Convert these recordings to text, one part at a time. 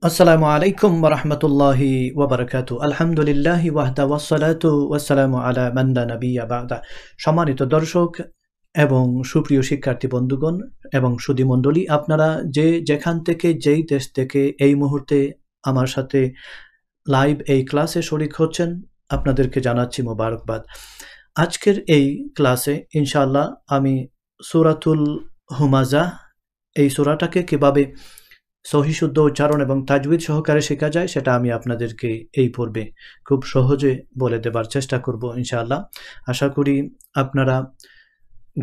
আসসালামু আলাইকুম ওয়া রাহমাতুল্লাহি ওয়া বারাকাতুহু। আলহামদুলিল্লাহি ওয়াহদা ওয়াসসালাতু ওয়াসসালামু আলা মান লা নাবিয়্যা বা'দা। সম্মানিত দর্শক এবং সুপ্রিয় শিক্ষার্থী বন্ধুগণ এবং সুধী মণ্ডলী, আপনারা যে যেখান থেকে যেই দেশ থেকে এই মুহূর্তে আমার সাথে লাইভ এই ক্লাসে শরীক হচ্ছেন, আপনাদেরকে জানাচ্ছি মোবারকবাদ। আজকের এই ক্লাসে ইনশাআল্লাহ আমি সূরাতুল হুমাযা এই সূরাটাকে কিভাবে সহি শুদ্ধ উচ্চারণ এবং তাজউইদ সহকারে শেখা যায় সেটা আমি আপনাদেরকে এই পর্বে খুব সহজে বলে দেবার চেষ্টা করব ইনশাআল্লাহ। আশা করি আপনারা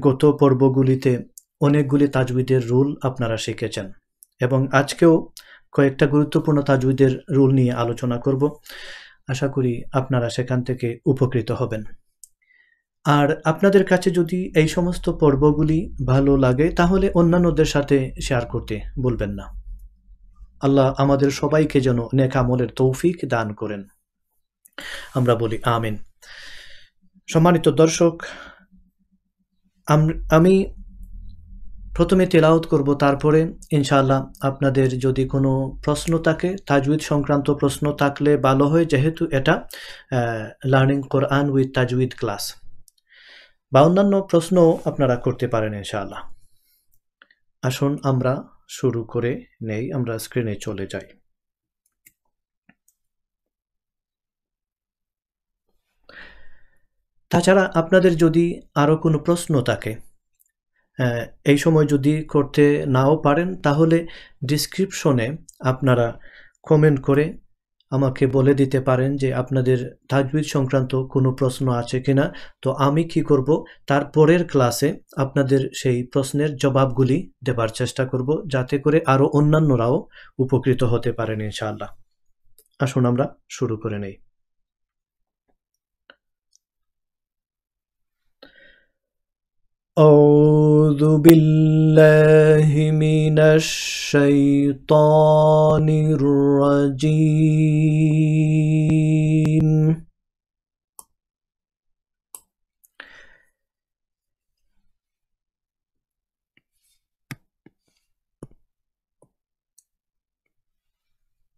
গত পর্বগুলিতে অনেকগুলি তাজউইদের রুল আপনারা শিখেছেন এবং আজকেও কয়েকটা গুরুত্বপূর্ণ তাজউইদের রুল নিয়ে আলোচনা করব। আশা করি আপনারা সেখান থেকে উপকৃত হবেন। আর আপনাদের কাছে যদি এই সমস্ত পর্বগুলি ভালো লাগে তাহলে অন্যান্যদের সাথে শেয়ার করতে ভুলবেন না। আল্লাহ আমাদের সবাইকে যেন নেক আমলের তৌফিক দান করেন, আমরা বলি আমিন। সম্মানিত দর্শক, আমি প্রথমে তেলাওয়াত করব, তারপরে ইনশাআল্লাহ আপনাদের যদি কোনো প্রশ্ন থাকে, তাজউইদ সংক্রান্ত প্রশ্ন থাকলে ভালো হয়, যেহেতু এটা লার্নিং কোরআন উইথ তাজউইদ ক্লাস, বা অন্যান্য প্রশ্নও আপনারা করতে পারেন ইনশাআল্লাহ। আসুন আমরা শুরু করে নেই, আমরা স্ক্রিনে চলে যাই। তাছাড়া আপনাদের যদি আরও কোনো প্রশ্ন থাকে, এই সময় যদি করতে নাও পারেন, তাহলে ডিসক্রিপশনে আপনারা কমেন্ট করে আমাকে বলে দিতে পারেন যে আপনাদের তাজউইদ সংক্রান্ত কোনো প্রশ্ন আছে কিনা। তো আমি কি করব, তার পরের ক্লাসে আপনাদের সেই প্রশ্নের জবাবগুলি দেবার চেষ্টা করব, যাতে করে আরও অন্যান্যরাও উপকৃত হতে পারেন ইনশাআল্লাহ। আসুন আমরা শুরু করে নেই। أعوذ بالله من الشيطان الرجيم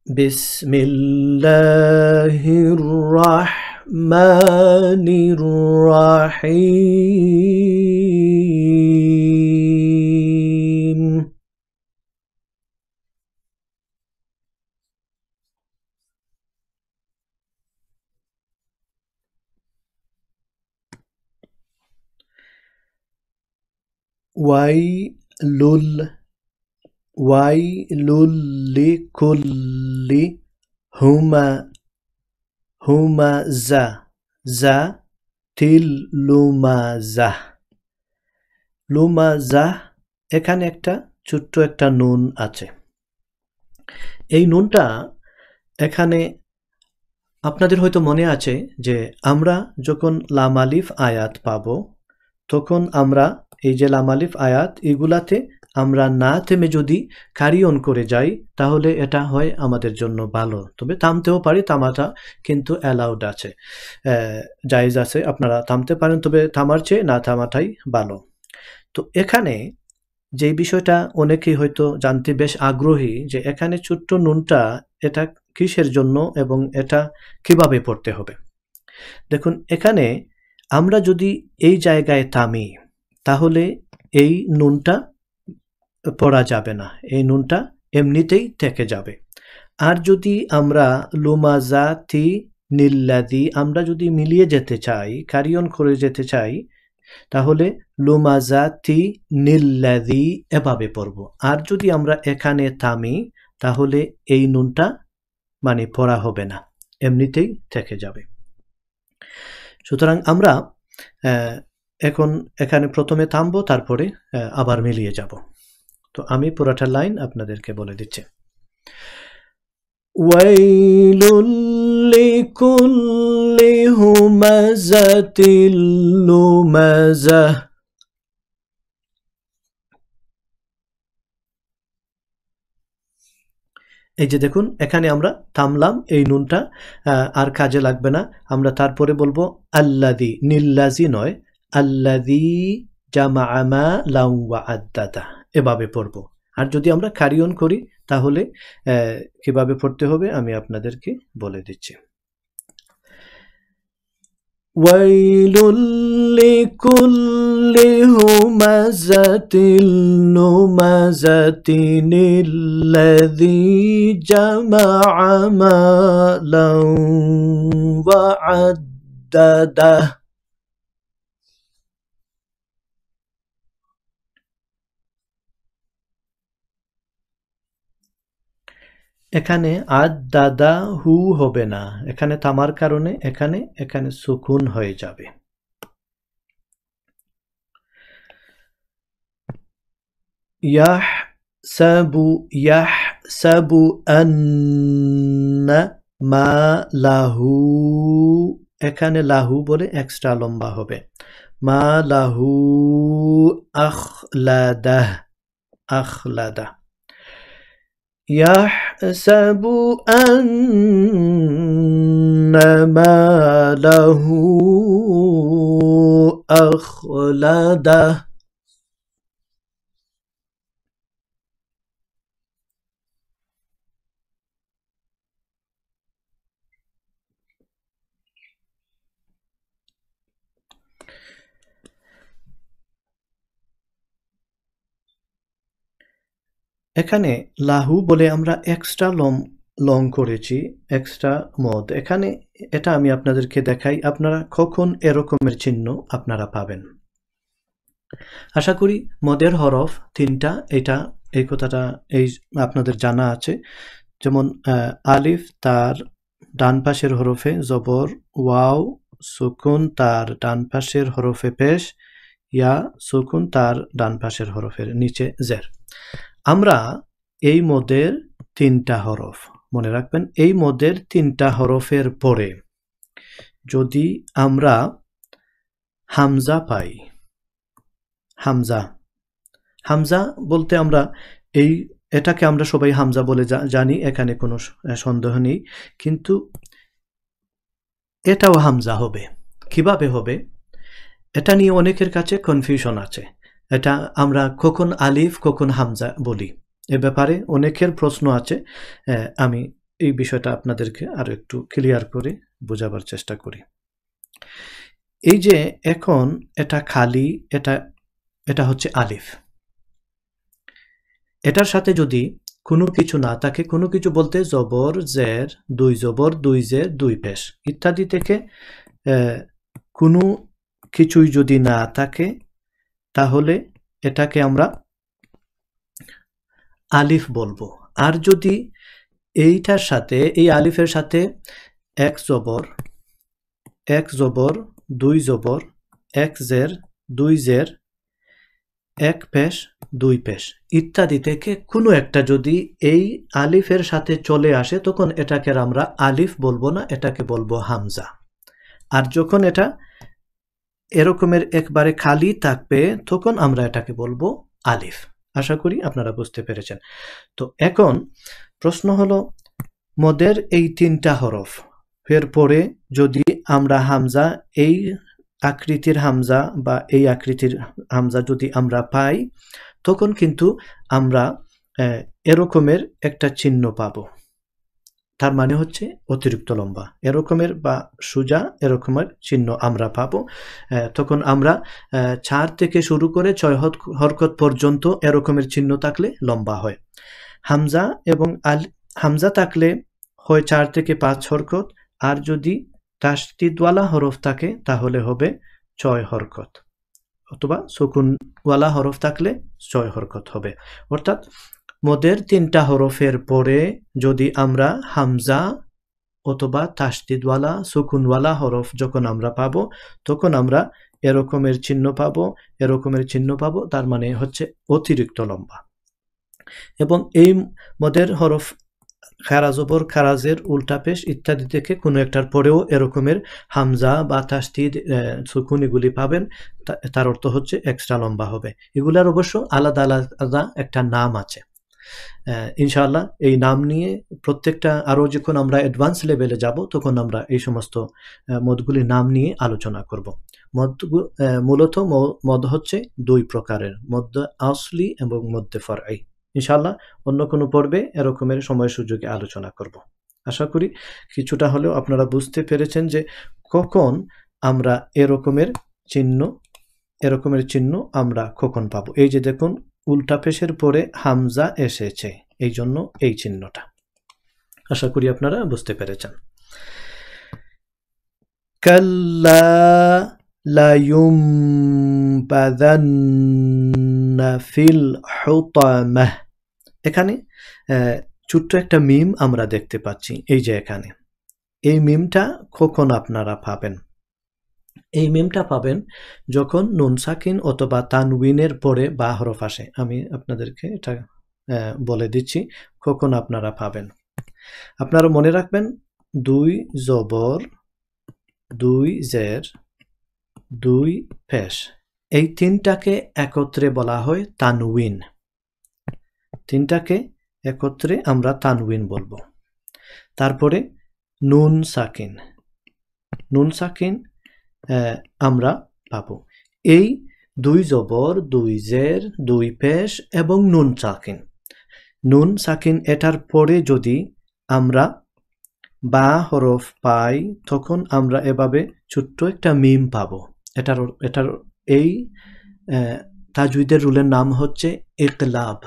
بسم الله الرحمن الرحيم ويل لكل همزة লুমাজাহ। লুমাজাহ, এখানে একটা ছোট্ট একটা নুন আছে। এই নুনটা এখানে আপনাদের হয়তো মনে আছে যে আমরা যখন লাম আলিফ আয়াত পাব, তখন আমরা এই যে লাম আলিফ আয়াত, এগুলাতে আমরা না থেমে যদি ক্যারি অন করে যাই, তাহলে এটা হয় আমাদের জন্য ভালো। তবে থামতেও পারি, থামাটা কিন্তু অ্যালাউড আছে, জায়েজ আছে, আপনারা থামতে পারেন, তবে থামার চেয়ে না থামাটাই ভালো। তো এখানে যে বিষয়টা অনেকেই হয়তো জানতে বেশ আগ্রহী, যে এখানে ছোট্ট নুনটা এটা কিসের জন্য এবং এটা কিভাবে পড়তে হবে। দেখুন, এখানে আমরা যদি এই জায়গায় থামি, তাহলে এই নুনটা পড়া যাবে না, এই নুনটা এমনিতেই থেকে যাবে। আর যদি আমরা লুমাজাতি নিল্লাদি আমরা যদি মিলিয়ে যেতে চাই, কারিয়ন করে যেতে চাই, তাহলে লুমাজাতি নিল্লাদি এভাবে পড়ব। আর যদি আমরা এখানে থামি, তাহলে এই নুনটা মানে পড়া হবে না, এমনিতেই থেকে যাবে। সুতরাং আমরা এখন এখানে প্রথমে থামবো, তারপরে আবার মিলিয়ে যাব। তো আমি পুরোটা লাইন আপনাদেরকে বলে দিচ্ছি। ওয়াইলুল লিকুল্লি হুমাযাতিল লুমাযাহ। এই যে দেখুন, এখানে আমরা থামলাম, এই নুনটা আর কাজে লাগবে না। আমরা তারপরে বলবো আল্লাযী, নিল্লাযী নয়, আল্লাযী জামা মা লাউ ওয়া আদ্দাদা, এভাবে পড়ব। আর যদি আমরা ক্যারি অন করি, তাহলে কিভাবে পড়তে হবে আমি আপনাদেরকে বলে দিচ্ছি। ওয়াইলুল লিকুল্লি হুমাযাতিল লুমাযাতিনিল্লাযী জামা'a মালান ওয়া আদ্দাদাহ। এখানে আদ-দাদা হু হবে না, এখানে থামার কারণে এখানে সুকুন হয়ে যাবে। ইয়াহসাবু আন্না মালাহু, এখানে লাহু বলে এক্সট্রা লম্বা হবে। মালাহু আখলাদা। يحسب أن ماله أخلده। এখানে লাহু বলে আমরা এক্সট্রা লং করেছি, এক্সট্রা মদ। এখানে এটা আমি আপনাদেরকে দেখাই, আপনারা কখন এরকমের চিহ্ন আপনারা পাবেন। আশা করি মদের হরফ 3টা, এই কথাটা আপনাদের জানা আছে। যেমন আলিফ তার ডান পাশের হরফে জবর, ওয়াও সুকুন তার ডান পাশের হরফে পেশ, ইয়া সুকুন তার ডান পাশের হরফের নিচে জের। আমরা এই মদের 3টা হরফ মনে রাখবেন, এই মদের 3টা হরফের পরে যদি আমরা হামজা পাই, হামজা বলতে আমরা এটাকে আমরা সবাই হামজা বলে জানি, এখানে কোনো সন্দেহ নেই, কিন্তু এটাও হামজা হবে। কিভাবে হবে এটা নিয়ে অনেকের কাছে কনফিউশন আছে। এটা আমরা কখন আলিফ কখন হামজা বলি, এ ব্যাপারে অনেকের প্রশ্ন আছে। আমি এই বিষয়টা আপনাদেরকে আরো একটু ক্লিয়ার করে বোঝাবার চেষ্টা করি। এই যে এখন এটা খালি, এটা হচ্ছে আলিফ, এটার সাথে যদি কোনো কিছু না থাকে, কোনো কিছু বলতে জবর জের, 2 জবর 2 জের 2 পেশ ইত্যাদি থেকে কোনো কিছুই যদি না থাকে তাহলে এটাকে আমরা আলিফ বলবো। আর যদি এইটার সাথে, এই আলিফের সাথে 1 জবর 2 জবর 1 জের 2 জের 1 পেশ 2 পেশ ইত্যাদি থেকে কোনো একটা যদি এই আলিফের সাথে চলে আসে তখন এটাকে আমরা আলিফ বলবো না, এটাকে বলবো হামজা। আর যখন এটা এরকমের একবারে খালি থাকবে তখন আমরা এটাকে বলবো আলিফ। আশা করি আপনারা বুঝতে পেরেছেন। তো এখন প্রশ্ন হলো, মদের এই 3টা হরফ এর পরে যদি আমরা হামজা, এই আকৃতির হামজা বা এই আকৃতির হামজা যদি আমরা পাই তখন কিন্তু আমরা এরকমের একটা চিহ্ন পাবো। তার মানে হচ্ছে অতিরিক্ত লম্বা, এরকমের বা সোজা এরকমের চিহ্ন আমরা পাবো। তখন আমরা 4 থেকে শুরু করে 6 হরকত পর্যন্ত এরকমের চিহ্ন থাকলে লম্বা হয়। হামজা এবং হামজা থাকলে হয় 4 থেকে 5 হরকত, আর যদি তাসদিদওয়ালা হরফ থাকে তাহলে হবে 6 হরকত, অথবা সুকুনওয়ালা হরফ থাকলে 6 হরকত হবে। অর্থাৎ মদের 3টা হরফের পরে যদি আমরা হামজা অথবা তাসদিদওয়ালা সুকুনওয়ালা হরফ যখন আমরা পাবো তখন আমরা এরকমের চিহ্ন পাবো, তার মানে হচ্ছে অতিরিক্ত লম্বা। এবং এই মদের হরফ খারা জবর, খারাজের উল্টা পেশ ইত্যাদি থেকে কোনো একটার পরেও এরকমের হামজা বা তাসদিদ সুকুন এগুলি পাবেন, তার অর্থ হচ্ছে এক্সট্রা লম্বা হবে। এগুলার অবশ্য আলাদা আলাদা একটা নাম আছে। ইনশাআল্লাহ এই নাম নিয়ে প্রত্যেকটা আরও যখন আমরা অ্যাডভান্স লেভেলে যাব তখন আমরা এই সমস্ত মদগুলির নাম নিয়ে আলোচনা করব। মূলত মদ হচ্ছে 2 প্রকারের, মদ আসলি এবং মদ ফরঈ। ইনশাআল্লাহ অন্য কোনো পর্বে এরকমের সময় সুযোগে আলোচনা করব। আশা করি কিছুটা হলেও আপনারা বুঝতে পেরেছেন যে কখন আমরা এরকমের চিহ্ন আমরা কখন পাবো। এই যে দেখুন উল্টা পেশের পরে হামজা এসেছে, এই জন্য এই চিহ্নটা। আশা করি আপনারা বুঝতে পেরেছেন। কাল্লা লায়ুমবাযান্না ফিল হুতামাহ, এখানে ছোট্ট একটা মিম আমরা দেখতে পাচ্ছি। এই যে এখানে এই মিমটা কখন আপনারা পাবেন? এই মিমটা পাবেন যখন নুন সাকিন অথবা তানউইনের পরে বা হরফ আসে। আমি আপনাদেরকে এটা বলে দিচ্ছি কখন আপনারা পাবেন। আপনারা মনে রাখবেন 2 জবর 2 জের 2 পেশ, এই তিনটাকে একত্রে বলা হয় তানউইন। তিনটাকে একত্রে আমরা তানউইন বলবো। তারপরে নুন সাকিন আমরা পাবো। এই 2 জবর 2 জের 2 পেশ এবং নুন সাকিন এটার পরে যদি আমরা বা হরফ পাই তখন আমরা এভাবে ছোট্ট একটা মিম পাবো। এটার এই তাজউইদের রুলের নাম হচ্ছে ইকলাব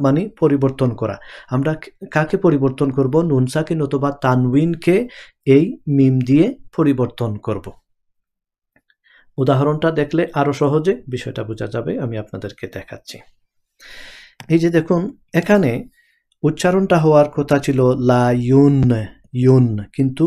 মানে পরিবর্তন করা। আমরা কাকে পরিবর্তন করব? নুন সাকিন অথবা তানউইনকে এই মিম দিয়ে পরিবর্তন করব। উদাহরণটা দেখলে আরো সহজে বিষয়টা বোঝা যাবে, আমি আপনাদেরকে দেখাচ্ছি। এই যে দেখুন এখানে উচ্চারণটা হওয়ার কথা ছিল ইউন, কিন্তু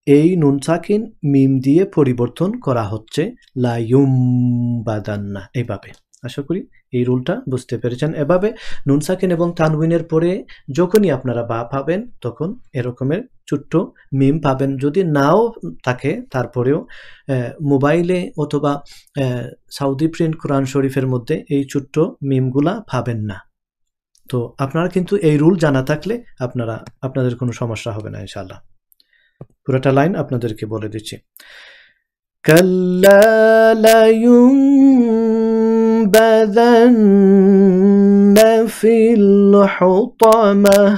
এই নুন সাকিন মিম দিয়ে পরিবর্তন করা হচ্ছে লায়ুমবাযান্না, এইভাবে। আশা করি এই রুলটা বুঝতে পেরেছেন। এভাবে নুন সাকিন এবং তানউইনের পরে যখনই আপনারা বা পাবেন তখন এরকমের ছোট্ট মিম পাবেন। যদি নাও থাকে তারপরেও মোবাইলে অথবা সাউদি প্রিন্ট কোরআন শরীফের মধ্যে এই ছোট্ট মিমগুলা পাবেন না। তো আপনারা কিন্তু এই রুল জানা থাকলে আপনাদের কোনো সমস্যা হবে না ইনশাআল্লাহ। পুরোটা লাইন আপনাদেরকে বলে দিচ্ছি। কাল্লা লায়ুমবাযান্না ফিল হুতামাহ,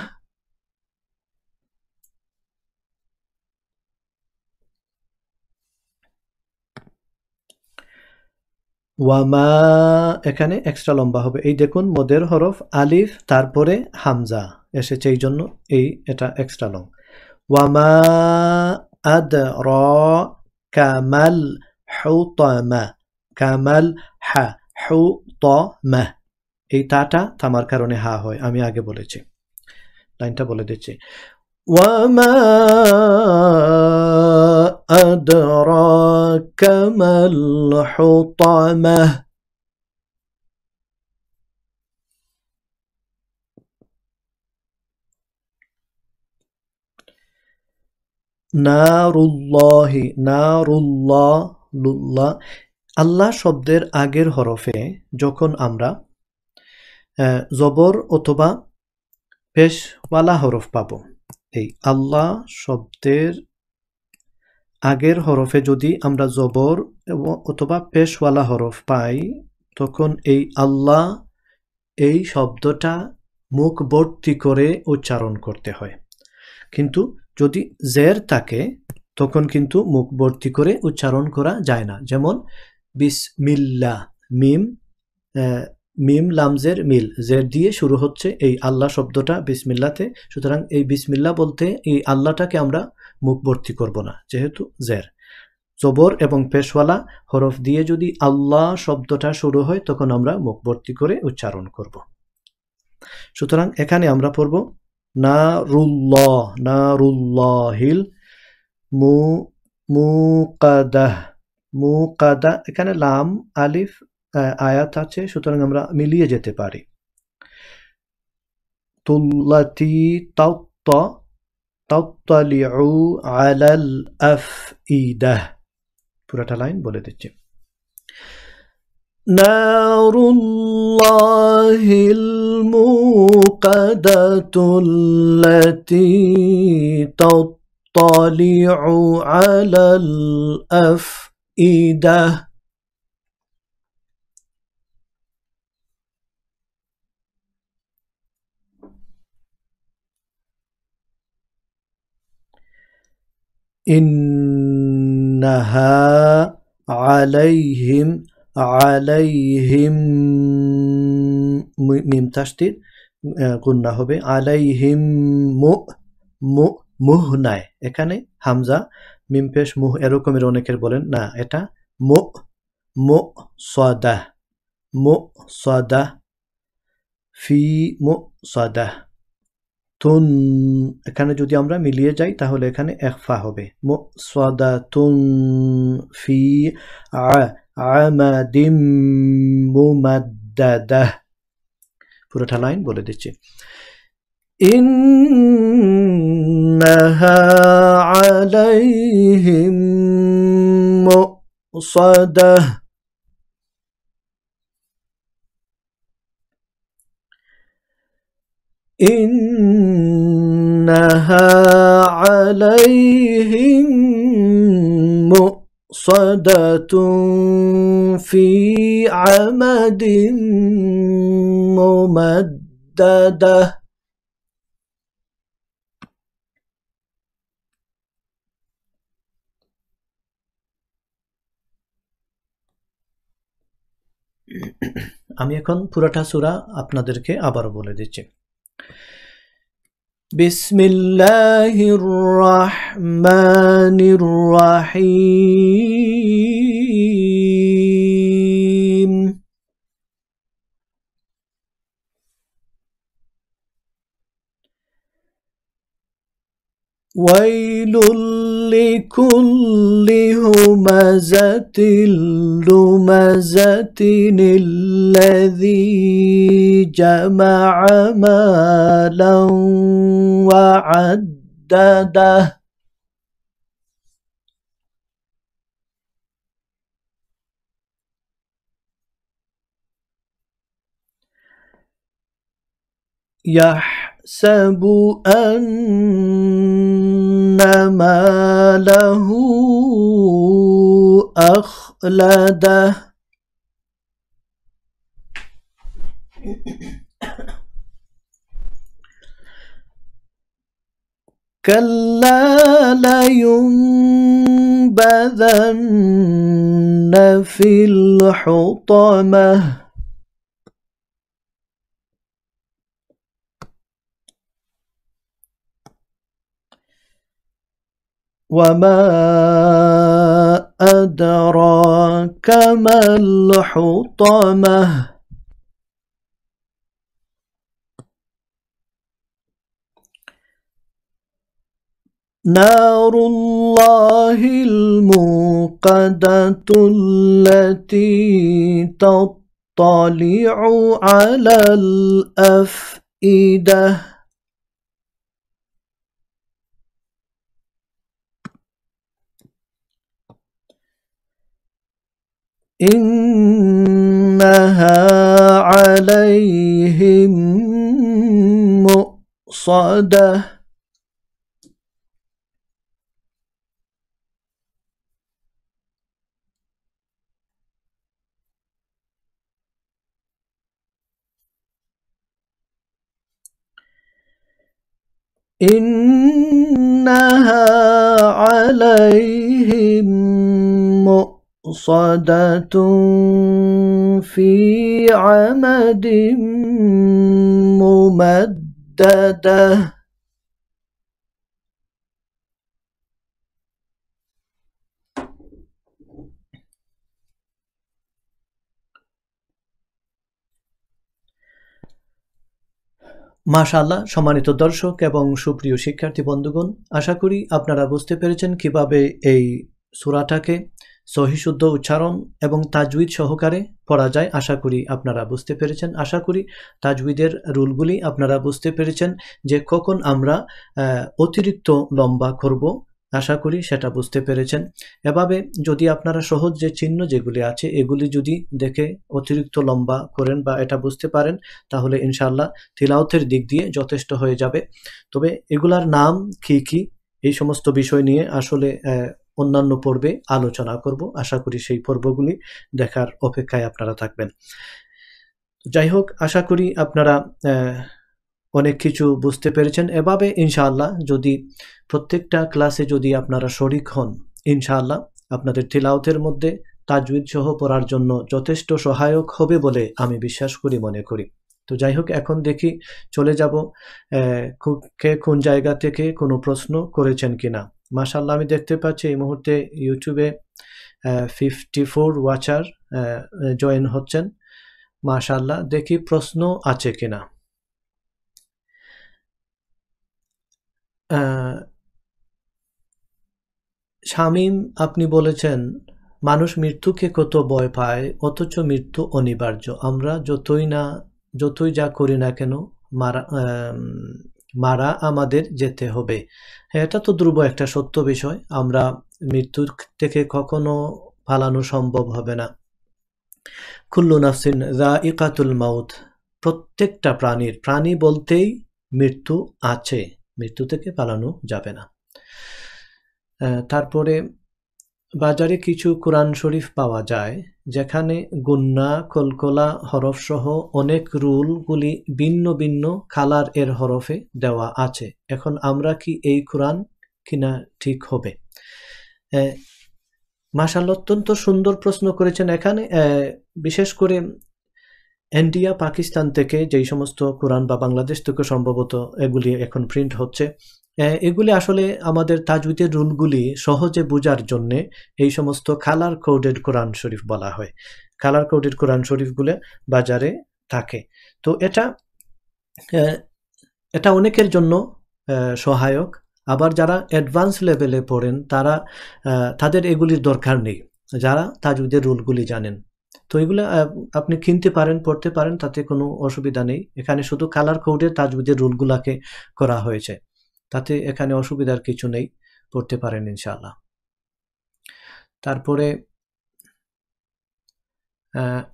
ওয়ামা এখানে এক্সট্রা লম্বা হবে। এই দেখুন মদের হরফ আলিফ তারপরে হামজা এসেছে, এই জন্য এটা এক্সট্রা লং। ওয়ামা আদরাকা মাল হুতামাহ, কামাল হা হুতামাহ, এই তাটা থামার কারণে হা হয়, আমি আগে বলেছি। লাইনটা বলে দিচ্ছি। ওয়ামা আদরাকা মাল হুতামাহ, নারুল্লাহ, আল্লাহ শব্দের আগের হরফে যখন আমরা জবর অথবা পেশওয়ালা হরফ পাবো, এই আল্লাহ শব্দের আগের হরফে যদি আমরা জবর অথবা পেশওয়ালা হরফ পাই তখন এই আল্লাহ এই শব্দটা মুখ ভর্তি করে উচ্চারণ করতে হয়। কিন্তু যদি জের থাকে তখন কিন্তু মুখ ভর্তি করে উচ্চারণ করা যায় না। যেমন বিসমিল্লাহ, মিম লামজের মিল, জের দিয়ে শুরু হচ্ছে এই আল্লাহ শব্দটা বিসমিল্লাতে। সুতরাং এই বিসমিল্লাহ বলতে এই আল্লাহটাকে আমরা মুখ ভর্তি করব না, যেহেতু জের। জবর এবং পেশওয়ালা হরফ দিয়ে যদি আল্লাহ শব্দটা শুরু হয় তখন আমরা মুখ ভর্তি করে উচ্চারণ করব। সুতরাং এখানে আমরা পড়ব নারুল্লাহিল মুকাদা, এখানে লাম আলিফ আয়াত আছে, সুতরাং আমরা মিলিয়ে যেতে পারি। তুল্লাতি তাত্তালিউ আলাল আফইদাহ, পুরোটা লাইন বলে দিচ্ছি। নারুল্লাহিল মুকাদাতুল্লাতি তাত্তালিউ আলাল আফইদাহ, ইন্নাহা আলাইহিম আলাইহিম মিম তাসদীদ গুন্না হবে আলাইহিম মুহনায় এখানে হামজা মিম পেশ মুহ এরকমের অনেকের বলেন না এটা মু সাদা ফি সাদা তুন এখানে যদি আমরা মিলিয়ে যাই তাহলে এখানে ইখফা হবে মুসাদাতুন ফি আমাদিম মুমাদ্দাদাহ পুরোটা লাইন বলে দিচ্ছি ইন্নাহা আলাইহিম মুসাদাহ إنها عليهم مؤصدة في عمد ممددة আমি এখন পুরোটা সূরা আপনাদেরকে আবারও বলে দিচ্ছি بسم الله الرحمن الرحيم ويل لكل همزة لمزة الذي جمع مالا وعدده يحسب أن ماله أخلده كلا لينبذن في الحطمة وما أدراك ما الحطمة نار الله الموقدة التي تطلع على الأفئدة إنها عليهم مؤصدة إنها عليهم مؤصدة في عمد ممددة মাশাআল্লাহ সম্মানিত দর্শক এবং সুপ্রিয় শিক্ষার্থী বন্ধুগণ আশা করি আপনারা বুঝতে পেরেছেন কিভাবে এই সূরাটাকে সহিহ শুদ্ধ উচ্চারণ এবং তাজউইদ সহকারে পড়া যায় আশা করি আপনারা বুঝতে পেরেছেন আশা করি তাজউইদের রুলগুলি আপনারা বুঝতে পেরেছেন যে কখন আমরা অতিরিক্ত লম্বা করব আশা করি সেটা বুঝতে পেরেছেন এভাবে যদি আপনারা সহজ যে চিহ্ন যেগুলি আছে এগুলি যদি দেখে অতিরিক্ত লম্বা করেন বা এটা বুঝতে পারেন তাহলে ইনশাআল্লাহ তিলাওয়াতের দিক দিয়ে যথেষ্ট হয়ে যাবে তবে এগুলার নাম কি এই সমস্ত বিষয় নিয়ে আসলে অন্যান্য পর্বে আলোচনা করব আশা করি সেই পর্বগুলি দেখার অপেক্ষায় আপনারা থাকবেন যাই হোক আশা করি আপনারা অনেক কিছু বুঝতে পেরেছেন। এভাবে ইনশাআল্লাহ যদি প্রত্যেকটা ক্লাসে যদি আপনারা শরিক হন, ইনশাআল্লাহ আপনাদের তিলাওয়াতের মধ্যে তাজউইদ সহ পড়ার জন্য যথেষ্ট সহায়ক হবে বলে আমি বিশ্বাস করি, মনে করি। তো যাই হোক, এখন দেখি চলে যাব কে কোন জায়গা থেকে কোনো প্রশ্ন করেছেন কিনা। মাশাআল্লাহ, আমি দেখতে পাচ্ছি এই মুহূর্তে ইউটিউবে 54 ওয়াচার জয়েন হচ্ছেন। মাশাআল্লাহ, দেখি প্রশ্ন আছে কিনা। শামীম, আপনি বলেছেন মানুষ মৃত্যুকে কত ভয় পায়, অথচ মৃত্যু অনিবার্য। আমরা যতই যা করি না কেন মারা আমাদের যেতে হবে। এটা তো ধ্রুব একটা সত্য বিষয়। আমরা মৃত্যুর থেকে কখনো পালানো সম্ভব হবে না। কুল্লু নাফসিন যায়িকাতুল মাউত, প্রত্যেকটা প্রাণী বলতেই মৃত্যু আছে, মৃত্যু থেকে পালানো যাবে না। তারপরে বাজারে কিছু কোরআন শরীফ পাওয়া যায় যেখানে গুন্না, কলকলা হরফ সহ অনেক রুলগুলি ভিন্ন ভিন্ন কালার এর হরফে দেওয়া আছে। এখন আমরা কি এই কোরআন কিনা ঠিক হবে? মাশাআল্লাহ, অত্যন্ত সুন্দর প্রশ্ন করেছেন। এখানে বিশেষ করে ইন্ডিয়া, পাকিস্তান থেকে যেই সমস্ত কোরআন বা বাংলাদেশ থেকে সম্ভবত এগুলি এখন প্রিন্ট হচ্ছে, এগুলি আসলে আমাদের তাজউইদের রুলগুলি সহজে বোঝার জন্য এই সমস্ত কালার কোডেড কোরআন শরীফ বলা হয়। কালার কোডেড কোরআন শরীফগুলো বাজারে থাকে। তো এটা অনেকের জন্য সহায়ক। আবার যারা অ্যাডভান্স লেভেলে পড়েন তাদের এগুলির দরকার নেই, যারা তাজউইদের রুলগুলি জানেন। তো এগুলো আপনি কিনতে পারেন, পড়তে পারেন, তাতে কোনো অসুবিধা নেই। এখানে শুধু কালার কোডের তাজউইদের রুলগুলাকে করা হয়েছে, তাতে এখানে অসুবিধার কিছু নেই, পড়তে পারেন ইনশাআল্লাহ। তারপরে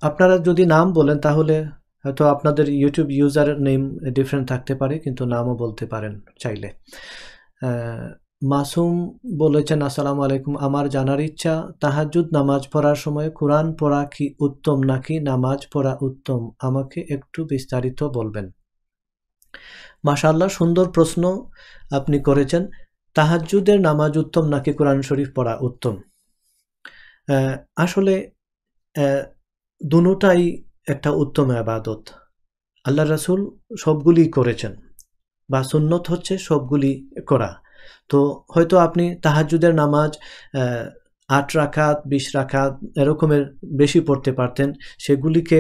আপনারা যদি নাম বলেন তাহলে হয়তো আপনাদের ইউটিউব ইউজার নেম ডিফারেন্ট থাকতে পারে, কিন্তু নামও বলতে পারেন চাইলে। মাসুম বলেছেন, আসসালামু আলাইকুম, আমার জানার ইচ্ছা তাহাজ্জুদ নামাজ পড়ার সময় কোরআন পড়া কি উত্তম নাকি নামাজ পড়া উত্তম? আমাকে একটু বিস্তারিত বলবেন। মাশাআল্লাহ, সুন্দর প্রশ্ন আপনি করেছেন। তাহাজ্জুদের নামাজ উত্তম নাকি কোরআন শরীফ পড়া উত্তম? আসলে দুটোটাই একটা উত্তম ইবাদত। আল্লাহ রাসূল সবগুলি করেছেন, বা সুন্নত হচ্ছে সবগুলি করা। তো হয়তো আপনি তাহাজ্জুদের নামাজ 8 রাকাত, 20 রাকাত এরকমের বেশি পড়তে পারতেন, সেগুলিকে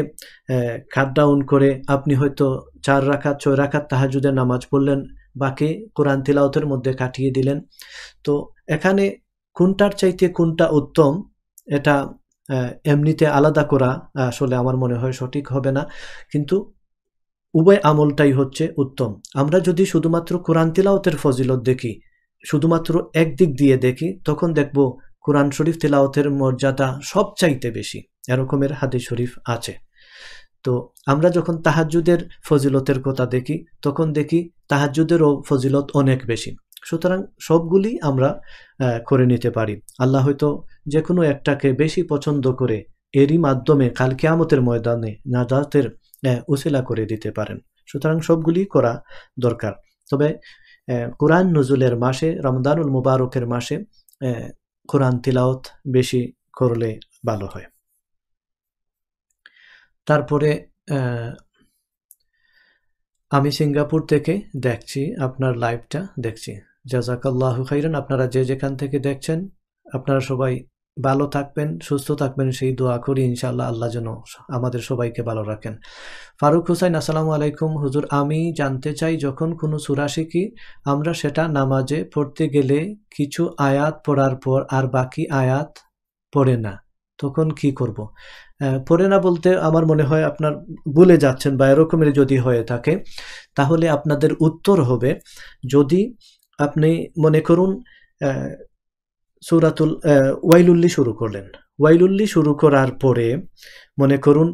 কাট ডাউন করে আপনি হয়তো 4 রাকাত, 6 রাকাত তাহাজ্জুদের নামাজ পড়লেন, বাকি কোরআন তিলাওয়াতের মধ্যে কাটিয়ে দিলেন। তো এখানে কোনটার চাইতে কোনটা উত্তম, এটা এমনিতে আলাদা করা আসলে আমার মনে হয় সঠিক হবে না, কিন্তু উভয় আমলটাই হচ্ছে উত্তম। আমরা যদি শুধুমাত্র কোরআন তিলাওয়াতের ফজিলত দেখি, শুধুমাত্র একদিক দিয়ে দেখি, তখন দেখব কোরআন শরীফ তিলাওয়াতের মর্যাদা সবচাইতে বেশি, এরকমের হাদিস শরীফ আছে। তো আমরা যখন তাহাজ্জুদের ফজিলতের কথা দেখি, তখন দেখি তাহাজ্জুদেরও ফজিলত অনেক বেশি। সুতরাং সবগুলি আমরা করে নিতে পারি। আল্লাহ হয়তো যে কোনো একটাকে বেশি পছন্দ করে এরই মাধ্যমে কাল কিয়ামতের ময়দানে নাজাতের উসিলা করে দিতে পারেন। সুতরাং সবগুলি করা দরকার। তবে কোরআন নজুলের মাসে, রমজানুল মুবারকের মাসে কোরআন তিলাওয়াত বেশি করলে ভালো হয়। তারপরে আমি সিঙ্গাপুর থেকে দেখছি, আপনার লাইভটা দেখছি। জাযাকাল্লাহু খাইরান। আপনারা যে যেখান থেকে দেখছেন, আপনারা সবাই ভালো থাকবেন, সুস্থ থাকবেন, সেই দোয়া করি ইনশাআল্লাহ আল্লাহ যেন আমাদের সবাইকে ভালো রাখেন। ফারুক হুসাইন, আসসালামু আলাইকুম হুজুর, আমি জানতে চাই যখন কোনো সূরা শিখি আমরা সেটা নামাজে পড়তে গেলে কিছু আয়াত পড়ার পর আর বাকি আয়াত পড়ে না, তখন কি করব? পড়ে না বলতে আমার মনে হয় আপনার ভুলে যাচ্ছেন, বা এরকমের যদি হয়ে থাকে তাহলে আপনাদের উত্তর হবে, যদি আপনি মনে করুন সূরাতুল ওয়াইলুল্লি শুরু করলেন, ওয়াইলুল্লি শুরু করার পরে মনে করুন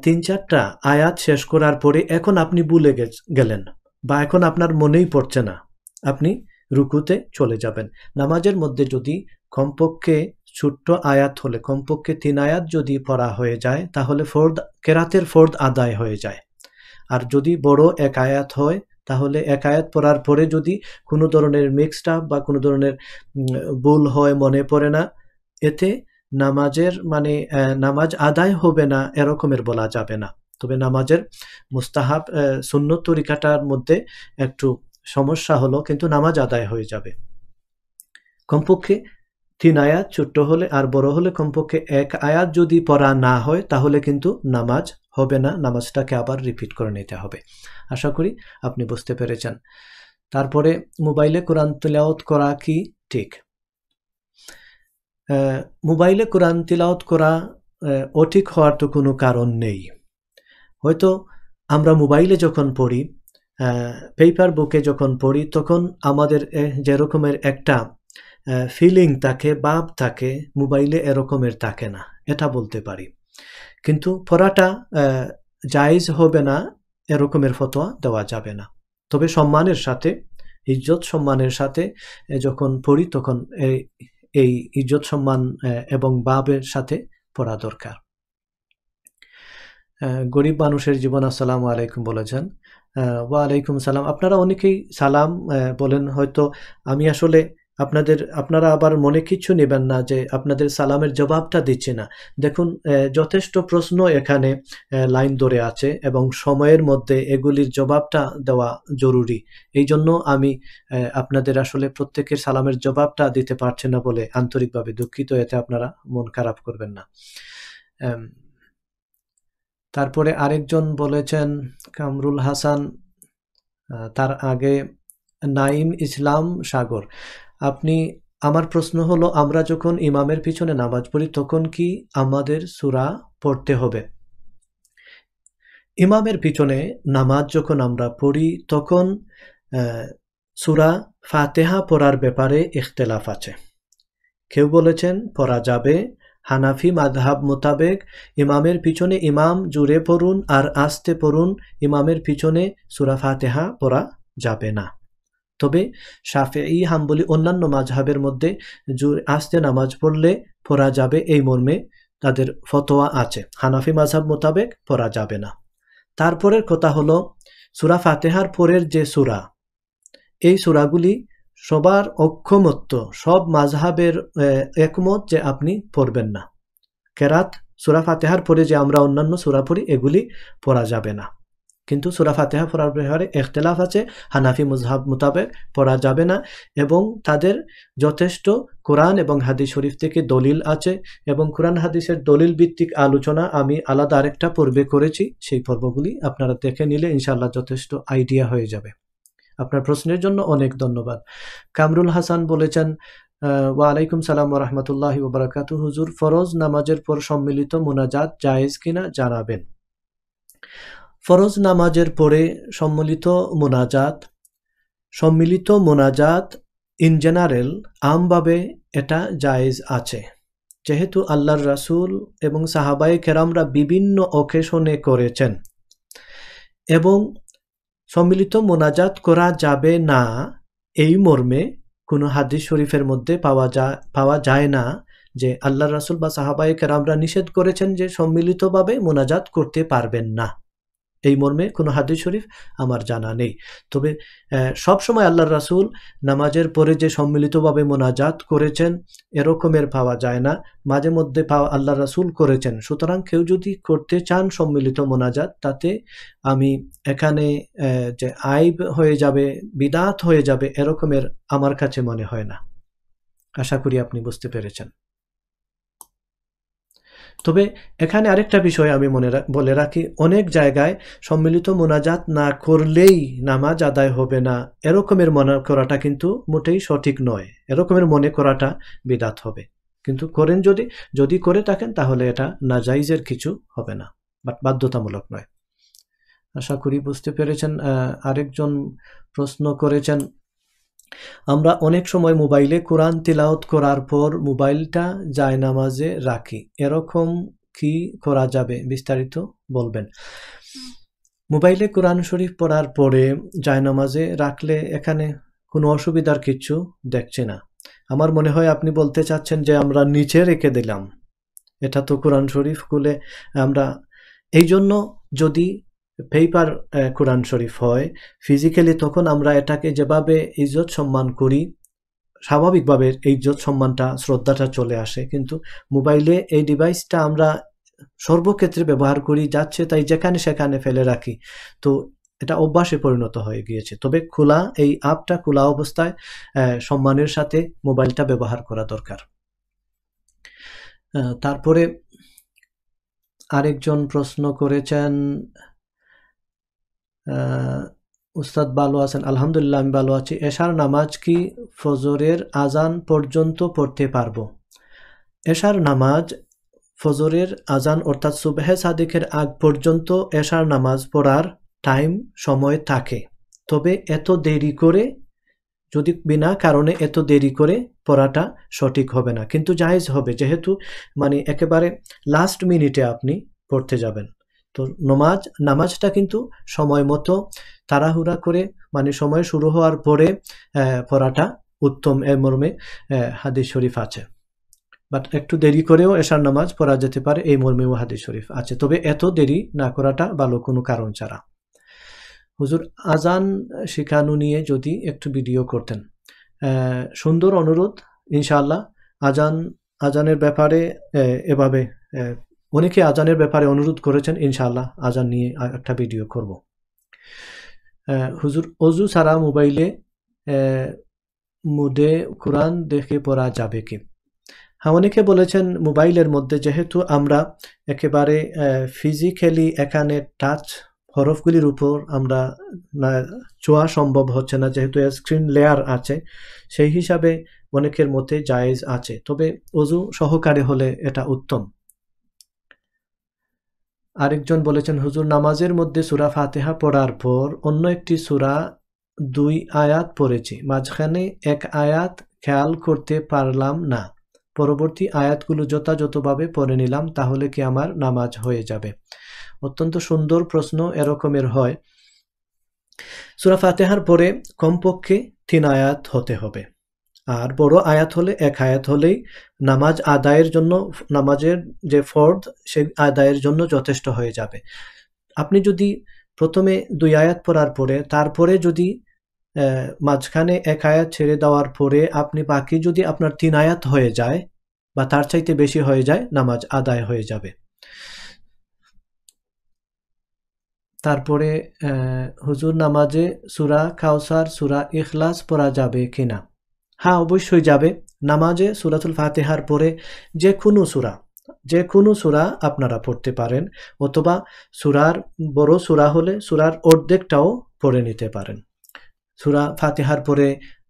3-4টা আয়াত শেষ করার পরে এখন আপনি ভুলে গেলেন, বা এখন আপনার মনেই পড়ছে না, আপনি রুকুতে চলে যাবেন। নামাজের মধ্যে যদি কমপক্ষে ছোট্ট আয়াত হলে কমপক্ষে 3 আয়াত যদি পড়া হয়ে যায় তাহলে কেরাতের ফরদ আদায় হয়ে যায়। আর যদি বড় এক আয়াত হয় তাহলে এক আয়াত পড়ার পরে যদি কোনো ধরনের মিক্সড আপ বা কোনো ধরনের ভুল হয়, মনে পড়ে না, এতে নামাজের নামাজ আদায় হবে না এরকমের বলা যাবে না। তবে নামাজের মুস্তাহাব সুন্নত তরিকাটার মধ্যে একটু সমস্যা হলো, কিন্তু নামাজ আদায় হয়ে যাবে। কমপক্ষে 3 আয়াত, ছোট্ট হলে আর বড় হলে কমপক্ষে 1 আয়াত যদি পড়া না হয় তাহলে কিন্তু নামাজ হবে না, নামাজটাকে আবার রিপিট করে নিতে হবে। আশা করি আপনি বুঝতে পেরেছেন। তারপরে মোবাইলে কোরআন তিলাওয়াত করা কি ঠিক? মোবাইলে কোরআন তিলাওয়াত করা অঠিক হওয়ার তো কোনো কারণ নেই। হয়তো আমরা মোবাইলে যখন পড়ি, পেপার বুকে যখন পড়ি, তখন আমাদের যে রকমের একটা ফিলিং থাকে, ভাব থাকে, মোবাইলে এরকমের থাকে না, এটা বলতে পারি। কিন্তু পড়াটা জায়েজ হবে না এরকমের ফতোয়া দেওয়া যাবে না। তবে সম্মানের সাথে, ইজ্জত সম্মানের সাথে যখন পড়ি তখন এই ইজ্জত সম্মান এবং ভাবের সাথে পড়া দরকার। গরিব মানুষের জীবন, আসসালামু আলাইকুম বলেছেন। ওয়ালাইকুম সালাম। আপনারা অনেকেই সালাম বলেন, হয়তো আমি আসলে আপনারা আবার মনে কিছু নেবেন না যে আপনাদের সালামের জবাবটা দিচ্ছি না। দেখুন, যথেষ্ট প্রশ্ন এখানে লাইন ধরে আছে এবং সময়ের মধ্যে এগুলির জবাবটা দেওয়া জরুরি। এই জন্য আমি আপনাদের আসলে প্রত্যেকের সালামের জবাবটা দিতে পারছি না বলে আন্তরিকভাবে দুঃখিত, এতে আপনারা মন খারাপ করবেন না। তারপরে আরেকজন বলেছেন কামরুল হাসান, তার আগে নাইম ইসলাম সাগর। আমার প্রশ্ন হলো, আমরা যখন ইমামের পিছনে নামাজ পড়ি তখন কি আমাদের সূরা পড়তে হবে? ইমামের পিছনে নামাজ যখন আমরা পড়ি তখন সূরা ফাতিহা পড়ার ব্যাপারে ইখতিলাফ আছে। কেউ বলেছেন পড়া যাবে। হানাফি মাযহাব মোতাবেক ইমামের পিছনে ইমাম জুড়ে পড়ুন আর আস্তে পড়ুন, ইমামের পিছনে সূরা ফাতিহা পড়া যাবে না। তবে শাফিঈ, হাম্বলি, অন্যান্য মাযহাবের মধ্যে আস্তে নামাজ পড়লে পড়া যাবে, এই মর্মে তাদের ফতোয়া আছে। হানাফি মাযহাব মোতাবেক পড়া যাবে না। তারপরের কথা হলো, সূরা ফাতিহার পরের যে সূরা, এই সূরাগুলি সবার ঐকমত্য, সব মাযহাবের একমত যে আপনি পড়বেন না। কেরাত সূরা ফাতিহার পরে যে আমরা অন্যান্য সূরা পড়ি, এগুলি পড়া যাবে না। কিন্তু সূরা ফাতিহা পড়ার ব্যাপারে ইখতিলাফ আছে। হানাফি মাযহাব মোতাবেক পড়া যাবে না এবং তাদের যথেষ্ট কোরআন এবং হাদিস শরীফ থেকে দলিল আছে, এবং কোরআন হাদিসের দলিল ভিত্তিক আলোচনা আমি আলাদা আরেকটা পর্বে করেছি। সেই পর্বগুলি আপনারা দেখে নিলে ইনশাআল্লাহ যথেষ্ট আইডিয়া হয়ে যাবে। আপনার প্রশ্নের জন্য অনেক ধন্যবাদ। কামরুল হাসান বলেছেন, ওয়ালাইকুম সালাম ওয়া রাহমাতুল্লাহি ওয়া বারাকাতুহু। হুজুর, ফরজ নামাজের পর সম্মিলিত মুনাজাত জায়েজ কিনা জানাবেন। ফরজ নামাজের পরে সম্মিলিত মোনাজাত ইন জেনারেল, আমভাবে এটা জায়েজ আছে, যেহেতু আল্লাহর রাসূল এবং সাহাবায়ে কেরামরা বিভিন্ন অকেশনে করেছেন। এবং সম্মিলিত মোনাজাত করা যাবে না এই মর্মে কোনো হাদিস শরীফের মধ্যে পাওয়া যায় না যে আল্লাহর রাসূল বা সাহাবায়ে কেরামরা নিষেধ করেছেন যে সম্মিলিতভাবে মোনাজাত করতে পারবেন না। এই মর্মে কোনো হাদিস শরীফ আমার জানা নেই। তবে সবসময় আল্লাহর রাসূল নামাজের পরে যে সম্মিলিতভাবে মোনাজাত করেছেন এরকমের পাওয়া যায় না, মাঝে মধ্যে আল্লাহর রাসূল করেছেন। সুতরাং কেউ যদি করতে চান সম্মিলিত মোনাজাত, তাতে আমি এখানে যে আইব হয়ে যাবে, বিদআত হয়ে যাবে, এরকমের আমার কাছে মনে হয় না। আশা করি আপনি বুঝতে পেরেছেন। তবে এখানে আরেকটা বিষয় আমি বলে রাখি, অনেক জায়গায় সম্মিলিত মোনাজাত না করলেই নামাজ আদায় হবে না, এরকমের মনে করাটা কিন্তু মোটেই সঠিক নয়। এরকমের মনে করাটা বিদআত হবে। কিন্তু করেন যদি করে থাকেন তাহলে এটা নাজাইজের কিছু হবে না, বাট বাধ্যতামূলক নয়। আশা করি বুঝতে পেরেছেন। আরেকজন প্রশ্ন করেছেন, আমরা অনেক সময় মোবাইলে কোরআন তিলাওয়াত করার পর মোবাইলটা জায়নামাজে রাখি, এরকম কি করা যাবে? বিস্তারিত বলবেন। মোবাইলে কোরআন শরীফ পড়ার পরে জায়নামাজে রাখলে এখানে কোনো অসুবিধার কিছু দেখছি না। আমার মনে হয় আপনি বলতে চাচ্ছেন যে আমরা নিচে রেখে দিলাম, এটা তো কোরআন শরীফ খুলে আমরা, এই জন্য যদি পেপার কোরআন শরীফ হয়, ফিজিক্যালি তখন আমরা এটাকে যেভাবে ইজ্জত সম্মান করি, স্বাভাবিকভাবে এই ইজ্জত সম্মানটা শ্রদ্ধাটা চলে আসে। কিন্তু মোবাইলে এই ডিভাইসটা আমরা সর্বক্ষেত্রে ব্যবহার করি, যাচ্ছে তাই যেখানে সেখানে ফেলে রাখি। তো এটা অভ্যাসে পরিণত হয়ে গিয়েছে। তবে খোলা এই অ্যাপটা খোলা অবস্থায় সম্মানের সাথে মোবাইলটা ব্যবহার করা দরকার। তারপরে আরেকজন প্রশ্ন করেছেন, উস্তাদ ভালো আছেন? আলহামদুলিল্লাহ আমি ভালো আছি। এশার নামাজ কি ফজরের আজান পর্যন্ত পড়তে পারবো? এশার নামাজ ফজরের আজান অর্থাৎ সুবহে সাদিকের আগ পর্যন্ত এশার নামাজ পড়ার টাইম সময় থাকে। তবে এত দেরি করে, যদি বিনা কারণে এত দেরি করে পড়াটা সঠিক হবে না, কিন্তু জায়েজ হবে, যেহেতু মানে একেবারে লাস্ট মিনিটে আপনি পড়তে যাবেন। তো নামাজটা কিন্তু সময় মতো তাড়াহুড়া করে, মানে সময় শুরু হওয়ার পরে পড়াটা উত্তম, এ মর্মে হাদিস শরীফ আছে। বাট একটু দেরি করেও এশার নামাজ পড়া যেতে পারে, এই মর্মেও হাদিস শরীফ আছে। তবে এত দেরি না করাটা ভালো, কোনো কারণ ছাড়া। হুজুর, আজান শেখানো নিয়ে যদি একটু ভিডিও করতেন। সুন্দর অনুরোধ, ইনশাআল্লাহ। আজানের ব্যাপারে এভাবে অনেকে আজানের ব্যাপারে অনুরোধ করেছেন, ইনশাআল্লাহ আজান নিয়ে একটা ভিডিও করব। হুজুর, অজু ছাড়া মোবাইলে মুডে কোরআন দেখে পড়া যাবে কি? হ্যাঁ, অনেকে বলেছেন মোবাইলের মধ্যে যেহেতু আমরা একেবারে ফিজিক্যালি এখানে টাচ হরফগুলির উপর আমরা ছোঁয়া সম্ভব হচ্ছে না, যেহেতু স্ক্রিন লেয়ার আছে, সেই হিসাবে অনেকের মতে জায়েজ আছে। তবে অজু সহকারে হলে এটা উত্তম। আরেকজন বলেছেন, হুজুর নামাজের মধ্যে সূরা ফাতিহা পড়ার পর অন্য একটি সূরা 2 আয়াত পড়েছি, মাঝখানে এক আয়াত খেয়াল করতে পারলাম না, পরবর্তী আয়াতগুলো যথাযথভাবে পড়ে নিলাম, তাহলে কি আমার নামাজ হয়ে যাবে? অত্যন্ত সুন্দর প্রশ্ন। এরকমের হয়, সূরা ফাতিহার পরে কমপক্ষে 3 আয়াত হতে হবে, আর বড় আয়াত হলে 1 আয়াত হলেই নামাজ আদায়ের জন্য, নামাজের যে ফরজ সেই আদায়ের জন্য যথেষ্ট হয়ে যাবে। আপনি যদি প্রথমে 2 আয়াত পড়ার পরে তারপরে যদি মাঝখানে 1 আয়াত ছেড়ে দেওয়ার পরে আপনি বাকি যদি আপনার 3 আয়াত হয়ে যায় বা তার চাইতে বেশি হয়ে যায়, নামাজ আদায় হয়ে যাবে। তারপরে হুজুর, নামাজে সূরা কাউসার, সূরা ইখলাস পড়া যাবে কিনা? হ্যাঁ, অবশ্যই যাবে। নামাজে সূরাতুল ফাতিহার পরে যে কোনো সূরা আপনারা পড়তে পারেন, অথবা সূরার বড় সূরা হলে সূরার অর্ধেকটাও পড়ে নিতে পারেন। সূরা ফাতিহার পরে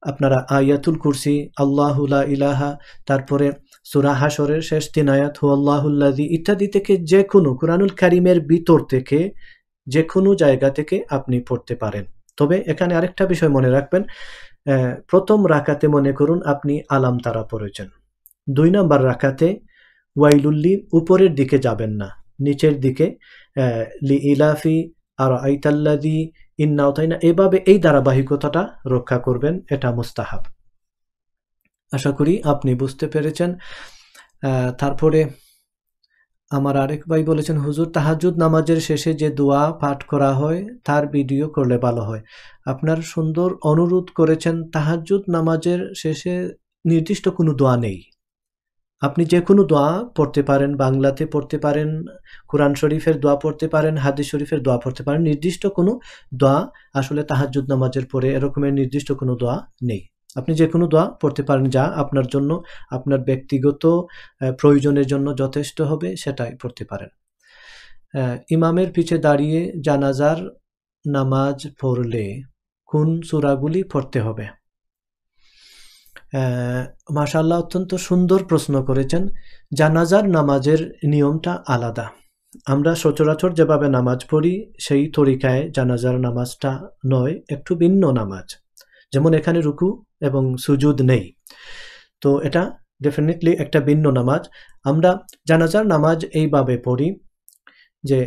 আপনারা আয়াতুল কুরসি, আল্লাহু লা ইলাহা, তারপরে সূরা হাশরের শেষ 3 আয়াত হুয়াল্লাহুল্লাযী ইত্যাদি থেকে যে কোনো কুরআনুল কারীমের ভিতর থেকে যে কোনো জায়গা থেকে আপনি পড়তে পারেন। তবে এখানে আরেকটা বিষয় মনে রাখবেন, প্রথম রাকাতে মনে করুন আপনি আলাম তারা পড়েছেন, 2 নম্বর রাকাতে ওয়াইলুল্লি উপরের দিকে যাবেন না, নিচের দিকে লি ইলাফি আর আইতাল্লাযী ইন্না উতাইনা, এভাবে এই ধারাবাহিকতাটা রক্ষা করবেন, এটা মুস্তাহাব। আশা করি আপনি বুঝতে পেরেছেন। তারপরে আমার আরেক ভাই বলেছেন, হুজুর তাহাজ্জুদ নামাজের শেষে যে দোয়া পাঠ করা হয় তার ভিডিও করলে ভালো হয়। আপনার সুন্দর অনুরোধ করেছেন। তাহাজ্জুদ নামাজের শেষে নির্দিষ্ট কোনো দোয়া নেই, আপনি যে কোনো দোয়া পড়তে পারেন, বাংলাতে পড়তে পারেন, কোরআন শরীফের দোয়া পড়তে পারেন, হাদিস শরীফের দোয়া পড়তে পারেন। নির্দিষ্ট কোনো দোয়া আসলে তাহাজ্জুদ নামাজের পরে এরকমের নির্দিষ্ট কোনো দোয়া নেই। আপনি যে কোনো দোয়া পড়তে পারেন, যা আপনার জন্য, আপনার ব্যক্তিগত প্রয়োজনের জন্য যথেষ্ট হবে, সেটাই পড়তে পারেন। ইমামের পিছে দাঁড়িয়ে জানাজার নামাজ পড়লে কোন সূরাগুলি পড়তে হবে? মাশাআল্লাহ, অত্যন্ত সুন্দর প্রশ্ন করেছেন। জানাজার নামাজের নিয়মটা আলাদা। আমরা সচরাচর যেভাবে নামাজ পড়ি সেই তরিকায় জানাজার নামাজটা নয়, একটু ভিন্ন নামাজ। যেমন এখানে রুকু এবং সুজুদ নেই, তো এটা ডেফিনেটলি একটা ভিন্ন নামাজ। আমরা জানাজার নামাজ এইভাবে পড়ি যে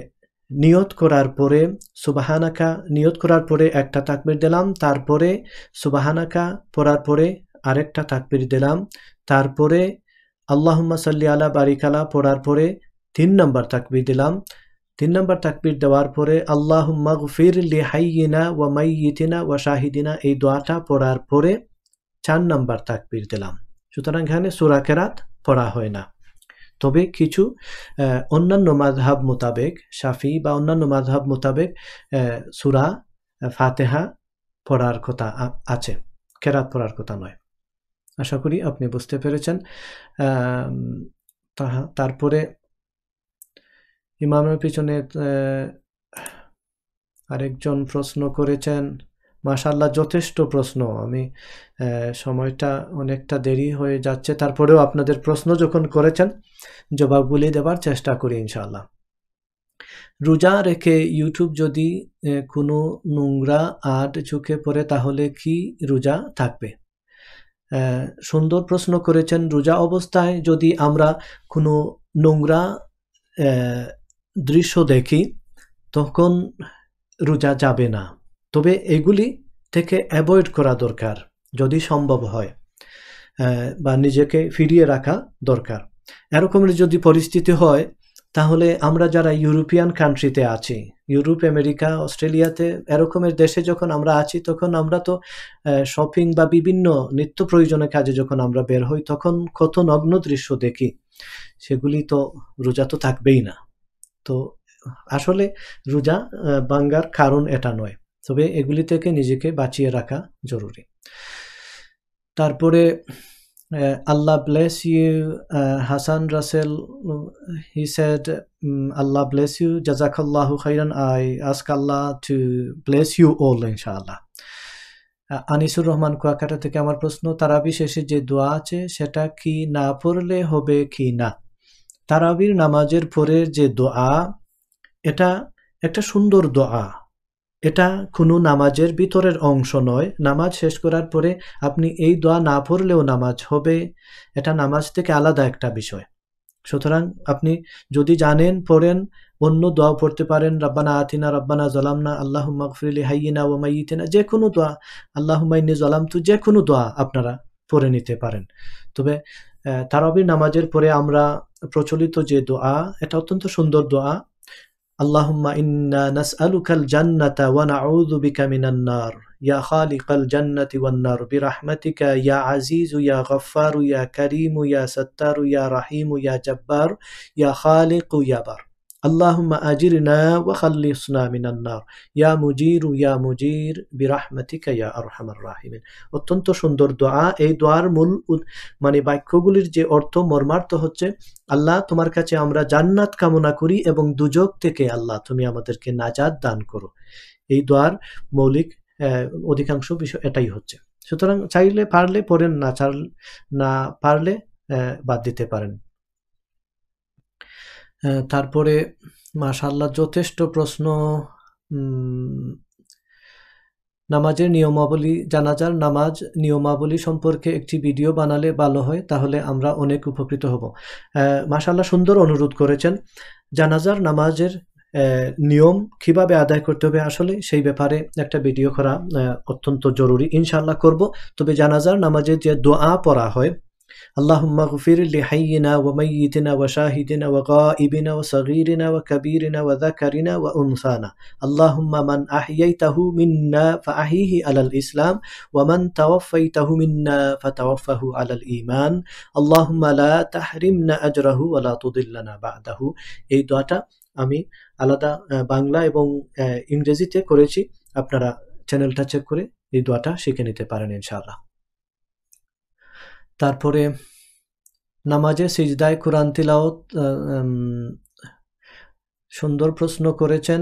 নিয়ত করার পরে সুবহানাকা, নিয়ত করার পরে একটা তাকবীর দিলাম, তারপরে সুবহানাকা পড়ার পরে আরেকটা তাকবীর দিলাম, তারপরে আল্লাহুম্মা সাল্লি আলা বারিক আলা পড়ার পরে 3 নম্বর তাকবীর দিলাম, 3 নম্বর তাকবীর দেওয়ার পরে আল্লাহুম্মা গফির লি হাইয়িনা ওয়া মাইয়িতিনা ওয়া শাহিদিনা এই দোয়াটা পড়ার পরে 4 নম্বর তাকবীর দিলাম। সুতরাং এখানে সূরা কেরাত পড়া হয় না। তবে কিছু অন্যান্য মাযহাব মোতাবেক শাফি বা অন্যান্য মাযহাব মোতাবেক সূরা ফাতিহা পড়ার কথা আছে, কেরাত পড়ার কথা নয়। আশা করি আপনি বুঝতে পেরেছেন। তারপরে ইমামের পিছনে আরেকজন প্রশ্ন করেছেন। মাশাআল্লাহ, যথেষ্ট প্রশ্ন। আমি সময়টা অনেকটা দেরি হয়ে যাচ্ছে, তারপরেও আপনাদের প্রশ্ন যখন করেছেন জবাবগুলি দেওয়ার চেষ্টা করি ইনশাআল্লাহ। রোজা রেখে ইউটিউব যদি কোনো নোংরা আড চোখে পড়ে তাহলে কি রোজা থাকবে? সুন্দর প্রশ্ন করেছেন। রোজা অবস্থায় যদি আমরা কোনো নোংরা দৃশ্য দেখি তখন রোজা যাবে না, তবে এগুলি থেকে অ্যাভয়েড করা দরকার যদি সম্ভব হয়, বা নিজেকে ফিরিয়ে রাখা দরকার। এরকমের যদি পরিস্থিতি হয় তাহলে আমরা যারা ইউরোপিয়ান কান্ট্রিতে আছি, ইউরোপ, আমেরিকা, অস্ট্রেলিয়াতে এরকমের দেশে যখন আমরা আছি তখন আমরা তো শপিং বা বিভিন্ন নিত্য প্রয়োজনীয় কাজে যখন আমরা বের হই তখন কত নগ্ন দৃশ্য দেখি, সেগুলি তো রোজা তো থাকবেই না। তো আসলে রোজা ভাঙ্গার কারণ এটা নয়, তবে এগুলি থেকে নিজেকে বাঁচিয়ে রাখা জরুরি। তারপরে Allah bless you, Hassan Russell, he said, Allah bless you, Jazakallahu khairan. I ask Allah to bless you all, inshallah. Anisur Rahman Kuakata থেকে আমার প্রশ্ন, তারাবি শেষে যে দোয়া আছে সেটা কি না পড়লে হবে কি না? তারাবির নামাজের পরে যে দোয়া, এটা একটা সুন্দর দোয়া, এটা কোনো নামাজের ভিতরের অংশ নয়। নামাজ শেষ করার পরে আপনি এই দোয়া না পড়লেও নামাজ হবে, এটা নামাজ থেকে আলাদা একটা বিষয়। সুতরাং আপনি যদি জানেন পড়েন, অন্য দোয়া পড়তে পারেন, রাব্বানা আতিনা, রাব্বানা যালামনা, আল্লাহুম্মা গফির লি হাইয়িনা ওয়া মাইয়িতিনা, যে কোনো দোয়া, আল্লাহুম্মা ইন্নী যালামতু, যে কোনো দোয়া আপনারা পড়ে নিতে পারেন। তবে তারাবির নামাজের পরে আমরা প্রচলিত যে দোয়া, এটা অত্যন্ত সুন্দর দোয়া। আল্লাহুম্মা ইন্না নাসআলুকাল জান্নাতা ওয়া নাউযু বিকা মিনান নার, ইয়া খালিকাল জান্নাতি ওয়ান নার, বিরহমাতিকা ইয়া আজিজু ইয়া গফফারু ইয়া কারীমু ইয়া সাত্তারু ইয়া রাহিমু ইয়া জাব্বার ইয়া খালিকু ইয়া বার, আল্লাহুম্মা আজিরনা ওয়া খাল্লিসনা মিনান নার, ইয়া মুজির বিরহমাতিকা ইয়া আরহামার রাহিমিন। অত্যন্ত সুন্দর দোয়া। এই দোয়ার মূল মানে বাক্যগুলির যে অর্থ, মর্মার্থ হচ্ছে, আল্লাহ তোমার কাছে আমরা জান্নাত কামনা করি এবং দুজক থেকে আল্লাহ তুমি আমাদেরকে নাজাত দান করো। এই দোয়ার মৌলিক অধিকাংশ বিষয় এটাই হচ্ছে। সুতরাং চাইলে পারলে পড়েন, না পারলে বাদ দিতে পারেন। তারপরে মাশাআল্লাহ যথেষ্ট প্রশ্ন। নামাজের নিয়মাবলী, জানাজার নামাজ নিয়মাবলী সম্পর্কে একটি ভিডিও বানালে ভালো হয়, তাহলে আমরা অনেক উপকৃত হব। মাশাআল্লাহ সুন্দর অনুরোধ করেছেন। জানাজার নামাজের নিয়ম কিভাবে আদায় করতে হবে, আসলে সেই ব্যাপারে একটা ভিডিও করা অত্যন্ত জরুরি, ইনশাআল্লাহ করব। তবে জানাজার নামাজে যে দোয়া পড়া হয়, اللهم اغفر لحينا وميتنا وشاهدنا وغائبنا وصغيرنا وكبيرنا وذكرنا وأنثانا، اللهم من أحييته منا فأحيه على الإسلام ومن توفيته منا فتوفه على الإيمان، اللهم لا تحرمنا أجره ولا تضلنا بعده। এই দোয়াটা আমি আলাদা বাংলা এবং ইংরেজিতে করেছি, আপনারা চ্যানেলটা চেক করে এই দোয়াটা শিখে নিতে পারেন ইনশাআল্লাহ। তারপরে নামাজে সিজদায় কুরআন তিলাওয়াত, সুন্দর প্রশ্ন করেছেন।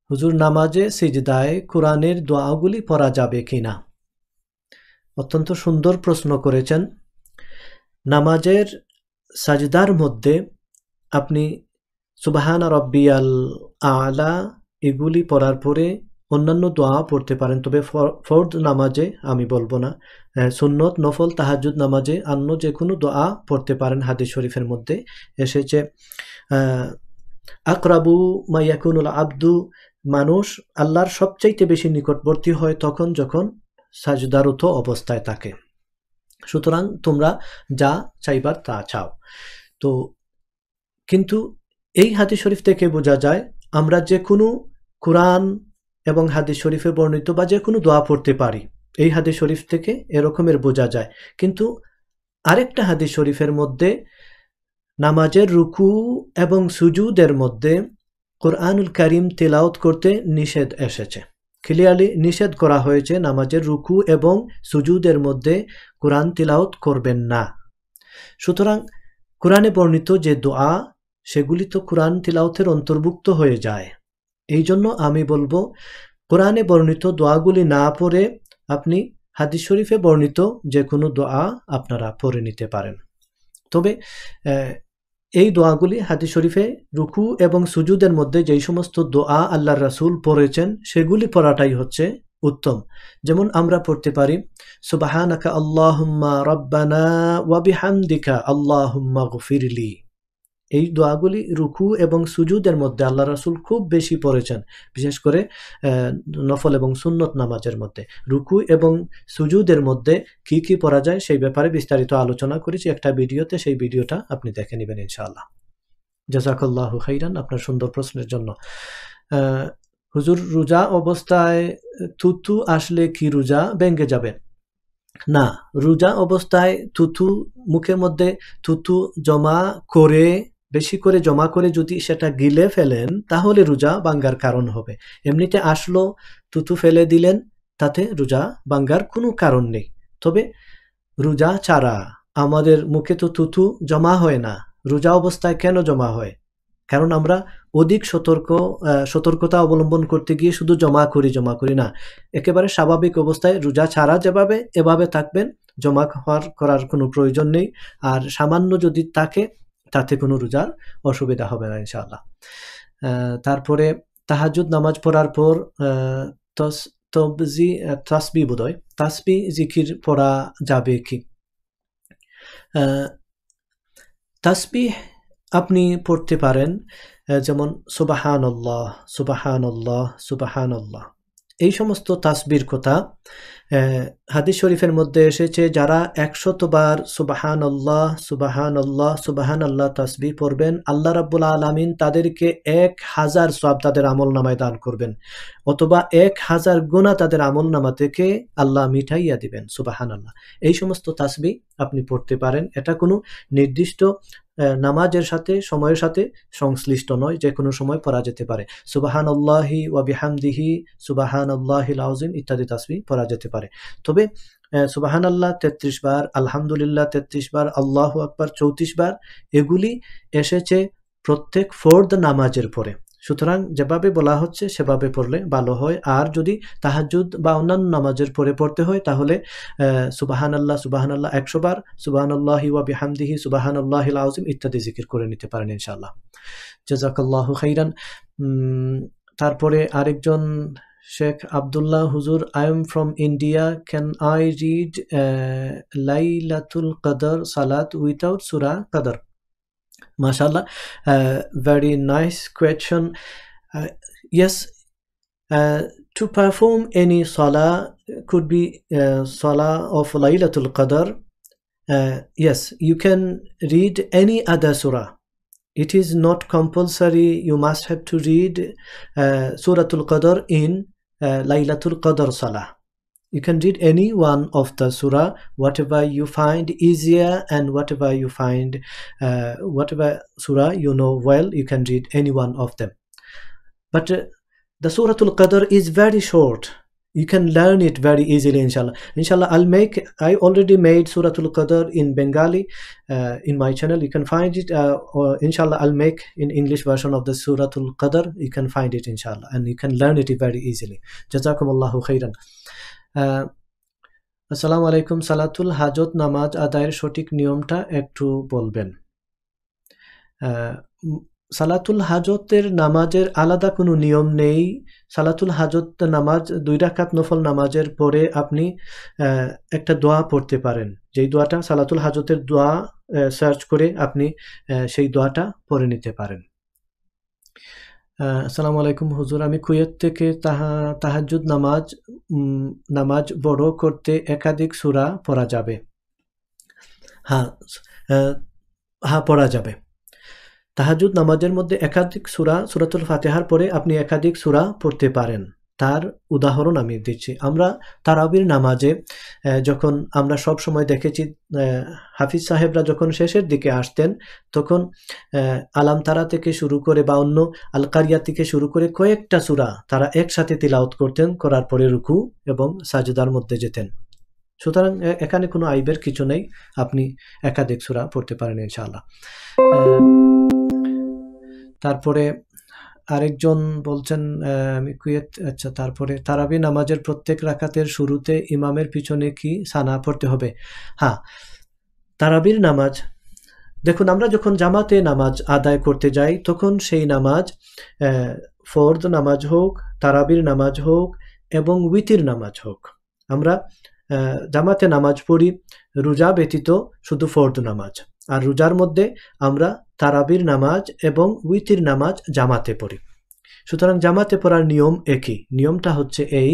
হুজুর, নামাজে সিজদায় কুরআনের দোয়াগুলি পড়া যাবে কিনা? অত্যন্ত সুন্দর প্রশ্ন করেছেন। নামাজের সাজদার মধ্যে আপনি সুবহান রাব্বিয়াল আলা এগুলি পড়ার পরে অন্যান্য দোয়া পড়তে পারেন, তবে ফরজ নামাজে আমি বলবো না। সুন্নত, নফল, তাহাজ্জুদ নামাজে অন্য যে কোনো দোয়া পড়তে পারেন। হাদিস শরীফের মধ্যে এসেছে, আকরাবু মা ইয়াকুনুল আবদু, মানুষ আল্লাহর সবচাইতে বেশি নিকটবর্তী হয় তখন যখন সাজদারত অবস্থায় থাকে। সুতরাং তোমরা যা চাইবার তা চাও। তো কিন্তু এই হাদিস শরীফ থেকে বোঝা যায় আমরা যে কোনো কোরআন এবং হাদিস শরীফে বর্ণিত বা যে কোনো দোয়া পড়তে পারি, এই হাদিস শরীফ থেকে এরকমের বোঝা যায়। কিন্তু আরেকটা হাদিস শরীফের মধ্যে নামাজের রুকু এবং সুজুদের মধ্যে কোরআনুল কারীম তেলাওয়াত করতে নিষেধ এসেছে, ক্লিয়ারলি নিষেধ করা হয়েছে নামাজের রুকু এবং সুজুদের মধ্যে কোরআন তেলাওয়াত করবেন না। সুতরাং কোরআনে বর্ণিত যে দোয়া সেগুলি তো কোরআন তিলাওয়াতের অন্তর্ভুক্ত হয়ে যায়। এই জন্য আমি বলবো কোরআনে বর্ণিত দোয়াগুলি না পড়ে আপনি হাদিস শরীফে বর্ণিত যে কোনো দোয়া আপনারা পড়ে নিতে পারেন। তবে এই দোয়াগুলি হাদিস শরীফে রুকু এবং সুজুদের মধ্যে যেই সমস্ত দোয়া আল্লাহর রাসূল পড়েছেন সেগুলি পড়াটাই হচ্ছে উত্তম। যেমন আমরা পড়তে পারি সুবহানাকা আল্লাহুম্মা রাব্বানা ওয়া বিহামদিকা আল্লাহুম্মা গফিরলি। এই দোয়াগুলি রুকু এবং সুজুদের মধ্যে আল্লাহ রাসূল খুব বেশি পড়েছেন, বিশেষ করে নফল এবং সুন্নত নামাজের মধ্যে। রুকু এবং সুজুদের মধ্যে কি কি পড়া যায় সেই ব্যাপারে বিস্তারিত আলোচনা করেছি একটা ভিডিওতে, সেই ভিডিওটা আপনি দেখে নেবেন ইনশাআল্লাহ। জাযাকাল্লাহু খাইরান আপনার সুন্দর প্রশ্নের জন্য। হুজুর, রোজা অবস্থায় থুতু আসলে কি রোজা ভেঙে যাবে? না, রোজা অবস্থায় থুতু মুখের মধ্যে থুতু জমা করে বেশি করে জমা করে যদি সেটা গিলে ফেলেন তাহলে রোজা ভাঙ্গার কারণ হবে। এমনিতে আসলো থুতু ফেলে দিলেন, তাতে রোজা ভাঙ্গার কোনো কারণ নেই। তবে রোজা ছাড়া আমাদের মুখে তো থুতু জমা হয় না, রোজা অবস্থায় কেন জমা হয়? কারণ আমরা অধিক সতর্কতা অবলম্বন করতে গিয়ে শুধু জমা করি না, একেবারে স্বাভাবিক অবস্থায় রোজা ছাড়া যেভাবে এভাবে থাকবেন, জমা করার কোনো প্রয়োজন নেই। আর সামান্য যদি থাকে তাতে কোনো রোজার অসুবিধা হবে না ইনশাআল্লাহ। তারপরে তাহাজ্জুদ নামাজ পড়ার পর তাসবিহ বোধহয় তাসবিহ জিকির পড়া যাবে কি? তাসবিহ আপনি পড়তে পারেন, যেমন সুবহানাল্লাহ সুবহানাল্লাহ সুবহানাল্লাহ, এই সমস্ত তাসবির কথা হাদিস শরীফের মধ্যে এসেছে। যারা 100 বার সুবহানাল্লাহ সুবহানাল্লাহ সুবহানাল্লাহ তাসবিহ পড়বেন, আল্লাহ রাব্বুল আলামিন তাদেরকে 1000 সওয়াব তাদের আমলনামায় দান করবেন, অথবা 1000 গুনাহ তাদের আমলনামা থেকে আল্লাহ মিটাইয়া দিবেন। সুবহানাল্লাহ, এই সমস্ত তাসবিহ আপনি পড়তে পারেন। এটা কোনো নির্দিষ্ট নামাজের সাথে সময়ের সাথে সংশ্লিষ্ট নয়, যে কোনো সময় পড়া যেতে পারে। সুবহানাল্লাহি ওয়া বিহামদিহি সুবহানাল্লাহিল আযীম ইত্যাদি তাসবিহ পড়া যেতে পারে। তবে সুবহানাল্লাহ 33 বার, আলহামদুলিল্লাহ 33 বার, আল্লাহু আকবার 34 বার, এগুলি এসেছে প্রত্যেক ফরদ নামাজের পরে। সুতরাং যেভাবে বলা হচ্ছে সেভাবে পড়লে ভালো হয়। আর যদি তাহাজ্জুদ বা অন্যান্য নামাজের পরে পড়তে হয় তাহলে সুবহানাল্লাহ সুবহানাল্লাহ 100 বার, সুবহানাল্লাহি ওয়া বিহামদিহি সুবহানাল্লাহিল আযীম ইত্যাদি জিকির করে নিতে পারেন ইনশাআল্লাহ। জাযাকাল্লাহু খাইরান। তারপরে আরেকজন শেখ আব্দুল্লাহ, হুজুর, I am from India, can I read Laylatul Qadr Salat without Surah Qadr? MashaAllah, very nice question. Yes, to perform any salah, could be salah of Laylatul Qadr. Yes, you can read any other surah. It is not compulsory you must have to read Suratul Qadr in Laylatul Qadr Salah. You can read any one of the surah, whatever you find easier, and whatever you find, whatever surah you know well, you can read any one of them. But the Suratul Qadr is very short. You can learn it very easily, inshallah. Inshallah, I already made Suratul Qadr in Bengali in my channel. You can find it, or inshallah, I'll make in English version of the Suratul Qadr. You can find it, inshallah, and you can learn it very easily. Jazakumullahu khairan. আসসালামু আলাইকুম, সালাতুল হাজত নামাজ আদায়ের সঠিক নিয়মটা একটু বলবেন। সালাতুল হাজতের নামাজের আলাদা কোনো নিয়ম নেই। সালাতুল হাজত নামাজ 2 রাকাত নফল নামাজের পরে আপনি একটা দোয়া পড়তে পারেন, যেই দোয়াটা সালাতুল হাজতের দোয়া, সার্চ করে আপনি সেই দোয়াটা পড়ে নিতে পারেন। আসসালামু আলাইকুম হুজুর, আমি কুয়েত থেকে তাহাজ্জুদ নামাজ বড় করতে একাধিক সূরা পড়া যাবে? হ্যাঁ, পড়া যাবে। তাহাজ্জুদ নামাজের মধ্যে একাধিক সূরা, সূরাতুল ফাতিহার পরে আপনি একাধিক সূরা পড়তে পারেন। তার উদাহরণ আমি দিচ্ছি। আমরা তারাবির নামাজে যখন আমরা সব সময় দেখেছি হাফিজ সাহেবরা যখন শেষের দিকে আসতেন তখন আলাম তারা থেকে শুরু করে বা অন্য আল কারিয়া থেকে শুরু করে কয়েকটা সূরা তারা একসাথে তিলাওয়াত করতেন, করার পরে রুকু এবং সাজদার মধ্যে যেতেন। সুতরাং এখানে কোনো আইবের কিছু নেই, আপনি একাধিক সূরা পড়তে পারেন ইনশাআল্লাহ। তারপরে আরেকজন বলছেন আমি কুয়েত, আচ্ছা, তারপরে তারাবি নামাজের প্রত্যেক রাকাতের শুরুতে ইমামের পিছনে কি সানা পড়তে হবে? হ্যাঁ, তারাবির নামাজ দেখুন, আমরা যখন জামাতে নামাজ আদায় করতে যাই তখন সেই নামাজ ফরদ নামাজ হোক, তারাবির নামাজ হোক এবং উইতির নামাজ হোক, আমরা জামাতে নামাজ পড়ি রোজা ব্যতীত শুধু ফরদ নামাজ, আর রোজার মধ্যে আমরা তারাবির নামাজ এবং উইতির নামাজ জামাতে পড়ি। সুতরাং জামাতে পড়ার নিয়ম একই। নিয়মটা হচ্ছে এই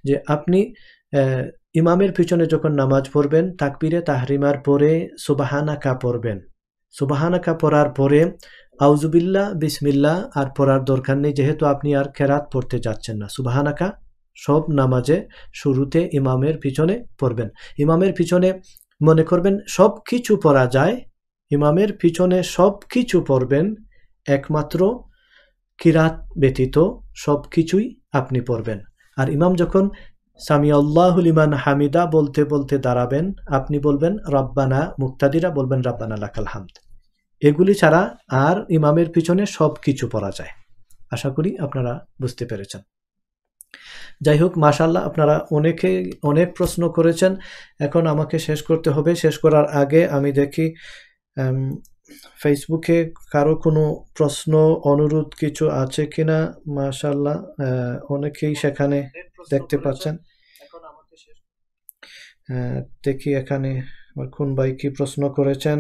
যে আপনি ইমামের পিছনে যখন নামাজ পড়বেন তাকবীরে তাহরিমার পরে সুবহানাকা পড়বেন। সুবহানাকা পড়ার পরে আউযুবিল্লাহ বিসমিল্লাহ আর পড়ার দরকার নেই, যেহেতু আপনি আর কেরাত পড়তে যাচ্ছেন না। সুবহানাকা সব নামাজে শুরুতে ইমামের পিছনে পড়বেন। ইমামের পিছনে মনে করবেন সব কিছু পড়া যায়, ইমামের পিছনে সব কিছু পড়বেন, একমাত্র কিরাত ব্যতীত সব কিছুই আপনি পড়বেন। আর ইমাম যখন সামি আল্লাহু লিমান হামিদা বলতে বলতে দাঁড়াবেন, আপনি বলবেন রাব্বানা, মুক্তাদিরা বলবেন রাব্বানা লাকাল হামদ। এগুলি ছাড়া আর ইমামের পিছনে সব কিছু পড়া যায়। আশা করি আপনারা বুঝতে পেরেছেন। যাই হোক, মাশাআল্লাহ, আপনারা অনেক প্রশ্ন করেছেন। এখন আমাকে শেষ করতে হবে। শেষ করার আগে আমি দেখি ফেসবুকে কারো কোনো প্রশ্ন অনুরোধ কিছু আছে কিনা। মাশাআল্লাহ, অনেকেই সেখানে দেখতে পাচ্ছেন। দেখি এখানে আমার কোন ভাই কি প্রশ্ন করেছেন।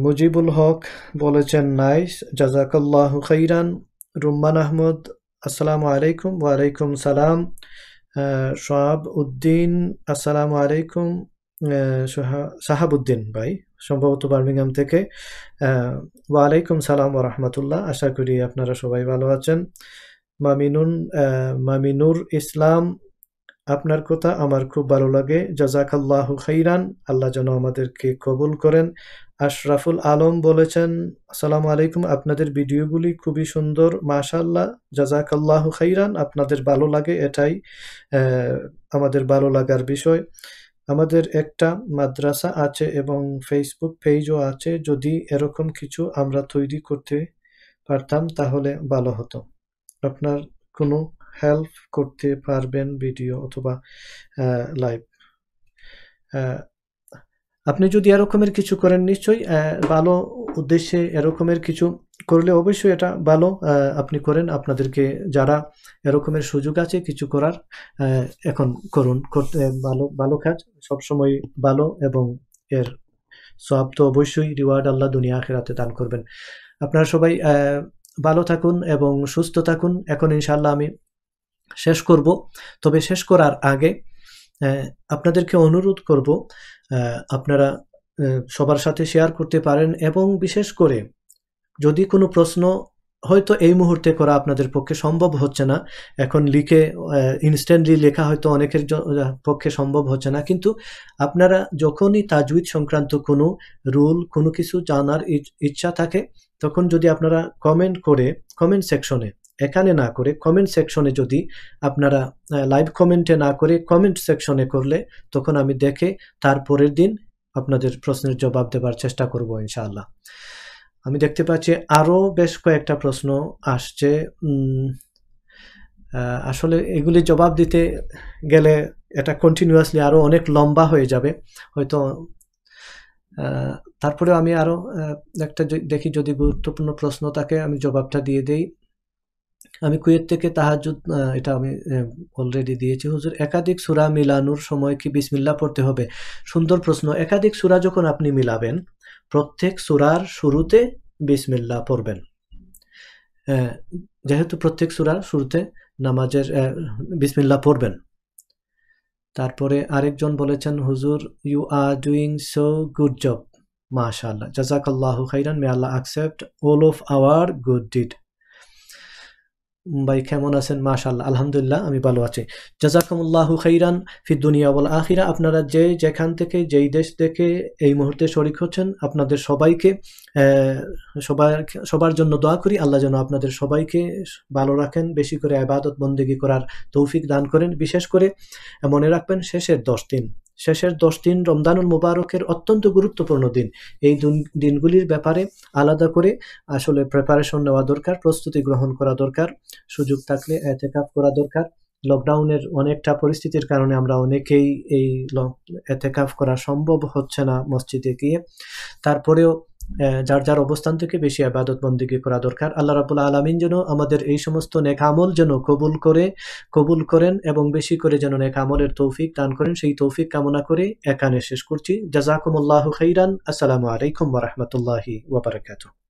মুজিবুল হক বলেছেন নাইস, জাযাকাল্লাহু খাইরান। রুম্মান আহমদ আসসালামু আলাইকুম। ওয়ালাইকুম সালাম। সোহাব উদ্দিন আসসালামু আলাইকুম। সাহাবুদ্দিন ভাই সম্ভবত বার্মিংহাম থেকে, ওয়ালাইকুম সালাম ওয়া রাহমাতুল্লাহ। আশা করি আপনারা সবাই ভালো আছেন। মামিনুর ইসলাম, আপনার কথা আমার খুব ভালো লাগে, জাযাকাল্লাহু খাইরান, আল্লাহ যেন আমাদেরকে কবুল করেন। আশরাফুল আলম বলেছেন আসসালামু আলাইকুম, আপনাদের ভিডিওগুলি খুবই সুন্দর, মাশাআল্লাহ, জাযাকাল্লাহু খাইরান। আপনাদের ভালো লাগে, এটাই আমাদের ভালো লাগার বিষয়। আমাদের একটা মাদ্রাসা আছে এবং ফেসবুক পেজও আছে, যদি এরকম কিছু আমরা তৈরি করতে পারতাম তাহলে ভালো হতো। আপনার কোনো হেল্প করতে পারবেন ভিডিও অথবা লাইভ। আপনি যদি এরকমের কিছু করেন নিশ্চয়ই ভালো উদ্দেশ্যে এরকমের কিছু করলে অবশ্যই এটা ভালো আপনি করেন। আপনাদেরকে যারা এরকমের সুযোগ আছে কিছু করার, এখন করুন। করতে ভালো কাজ সবসময় ভালো, এবং এর সওয়াব তো অবশ্যই রিওয়ার্ড আল্লাহ দুনিয়া আখিরাতে দান করবেন। আপনারা সবাই ভালো থাকুন এবং সুস্থ থাকুন। এখন ইনশাআল্লাহ আমি শেষ করব, তবে শেষ করার আগে আপনাদেরকে অনুরোধ করব আপনারা সবার সাথে শেয়ার করতে পারেন, এবং বিশেষ করে যদি কোনো প্রশ্ন হয়তো এই মুহূর্তে করা আপনাদের পক্ষে সম্ভব হচ্ছে না, এখন লিখে ইনস্ট্যান্টলি লেখা হয়তো অনেকের পক্ষে সম্ভব হচ্ছে না, কিন্তু আপনারা যখনই তাজউইদ সংক্রান্ত কোনো রুল কোনো কিছু জানার ইচ্ছা থাকে তখন যদি আপনারা কমেন্ট সেকশনে, এখানে না করে কমেন্ট সেকশনে, যদি আপনারা লাইভ কমেন্টে না করে কমেন্ট সেকশনে করলে তখন আমি দেখে তারপরের দিন আপনাদের প্রশ্নের জবাব দেবার চেষ্টা করব ইনশাআল্লাহ। আমি দেখতে পাচ্ছি আরও বেশ কয়েকটা প্রশ্ন আসছে। আসলে এগুলি জবাব দিতে গেলে এটা কন্টিনিউয়াসলি আরও অনেক লম্বা হয়ে যাবে হয়তো। তারপরে আমি আরও একটা দেখি, যদি গুরুত্বপূর্ণ প্রশ্ন থাকে আমি জবাবটা দিয়ে দেই। আমি কুয়েত থেকে তাহাজ্জুদ, এটা আমি অলরেডি দিয়েছি। হুজুর, একাধিক সূরা মিলানোর সময় কি বিসমিল্লাহ পড়তে হবে? সুন্দর প্রশ্ন। একাধিক সূরা যখন আপনি মিলাবেন প্রত্যেক সূরার শুরুতে বিসমিল্লাহ পড়বেন, যেহেতু প্রত্যেক সূরার শুরুতে নামাজের বিসমিল্লাহ পড়বেন। তারপরে আরেকজন বলেছেন হুজুর, you are doing so good job, MashaAllah. Jazakallahu khairan. May Allah accept all of our good deed. ভাই কেমন আছেন? মাশাআল্লাহ, আলহামদুলিল্লাহ আমি ভালো আছি। জাযাকুমুল্লাহু খাইরান ফিদ দুনিয়া ওয়াল আখিরা। আপনারা যেখান থেকে যেই দেশ থেকে এই মুহূর্তে শরীক হচ্ছেন, আপনাদের সবাইকে সবার জন্য দোয়া করি। আল্লাহ যেন আপনাদের সবাইকে ভালো রাখেন, বেশি করে ইবাদত বন্দেগী করার তৌফিক দান করেন। বিশেষ করে মনে রাখবেন শেষের 10 দিন রমজানুল মুবারকের অত্যন্ত গুরুত্বপূর্ণ দিন। এই দিনগুলির ব্যাপারে আলাদা করে আসলে প্রিপারেশন নেওয়া দরকার, প্রস্তুতি গ্রহণ করা দরকার। সুযোগ থাকলে এতেকাফ করা দরকার। লকডাউনের অনেকটা পরিস্থিতির কারণে আমরা অনেকেই এই এতেকাফ করা সম্ভব হচ্ছে না মসজিদে গিয়ে। তারপরেও যার যার অবস্থান থেকে বেশি ইবাদত বন্দেগী করা দরকার। আল্লাহ রাব্বুল আলামিন যেন আমাদের এই সমস্ত নেক আমল যেন কবুল করেন এবং বেশি করে যেন নেক আমলের তৌফিক দান করেন, সেই তৌফিক কামনা করে এখানে শেষ করছি। জাযাকুমুল্লাহু খাইরান। আসসালামু আলাইকুম ওয়া রাহমাতুল্লাহি ওয়া বারাকাতুহু।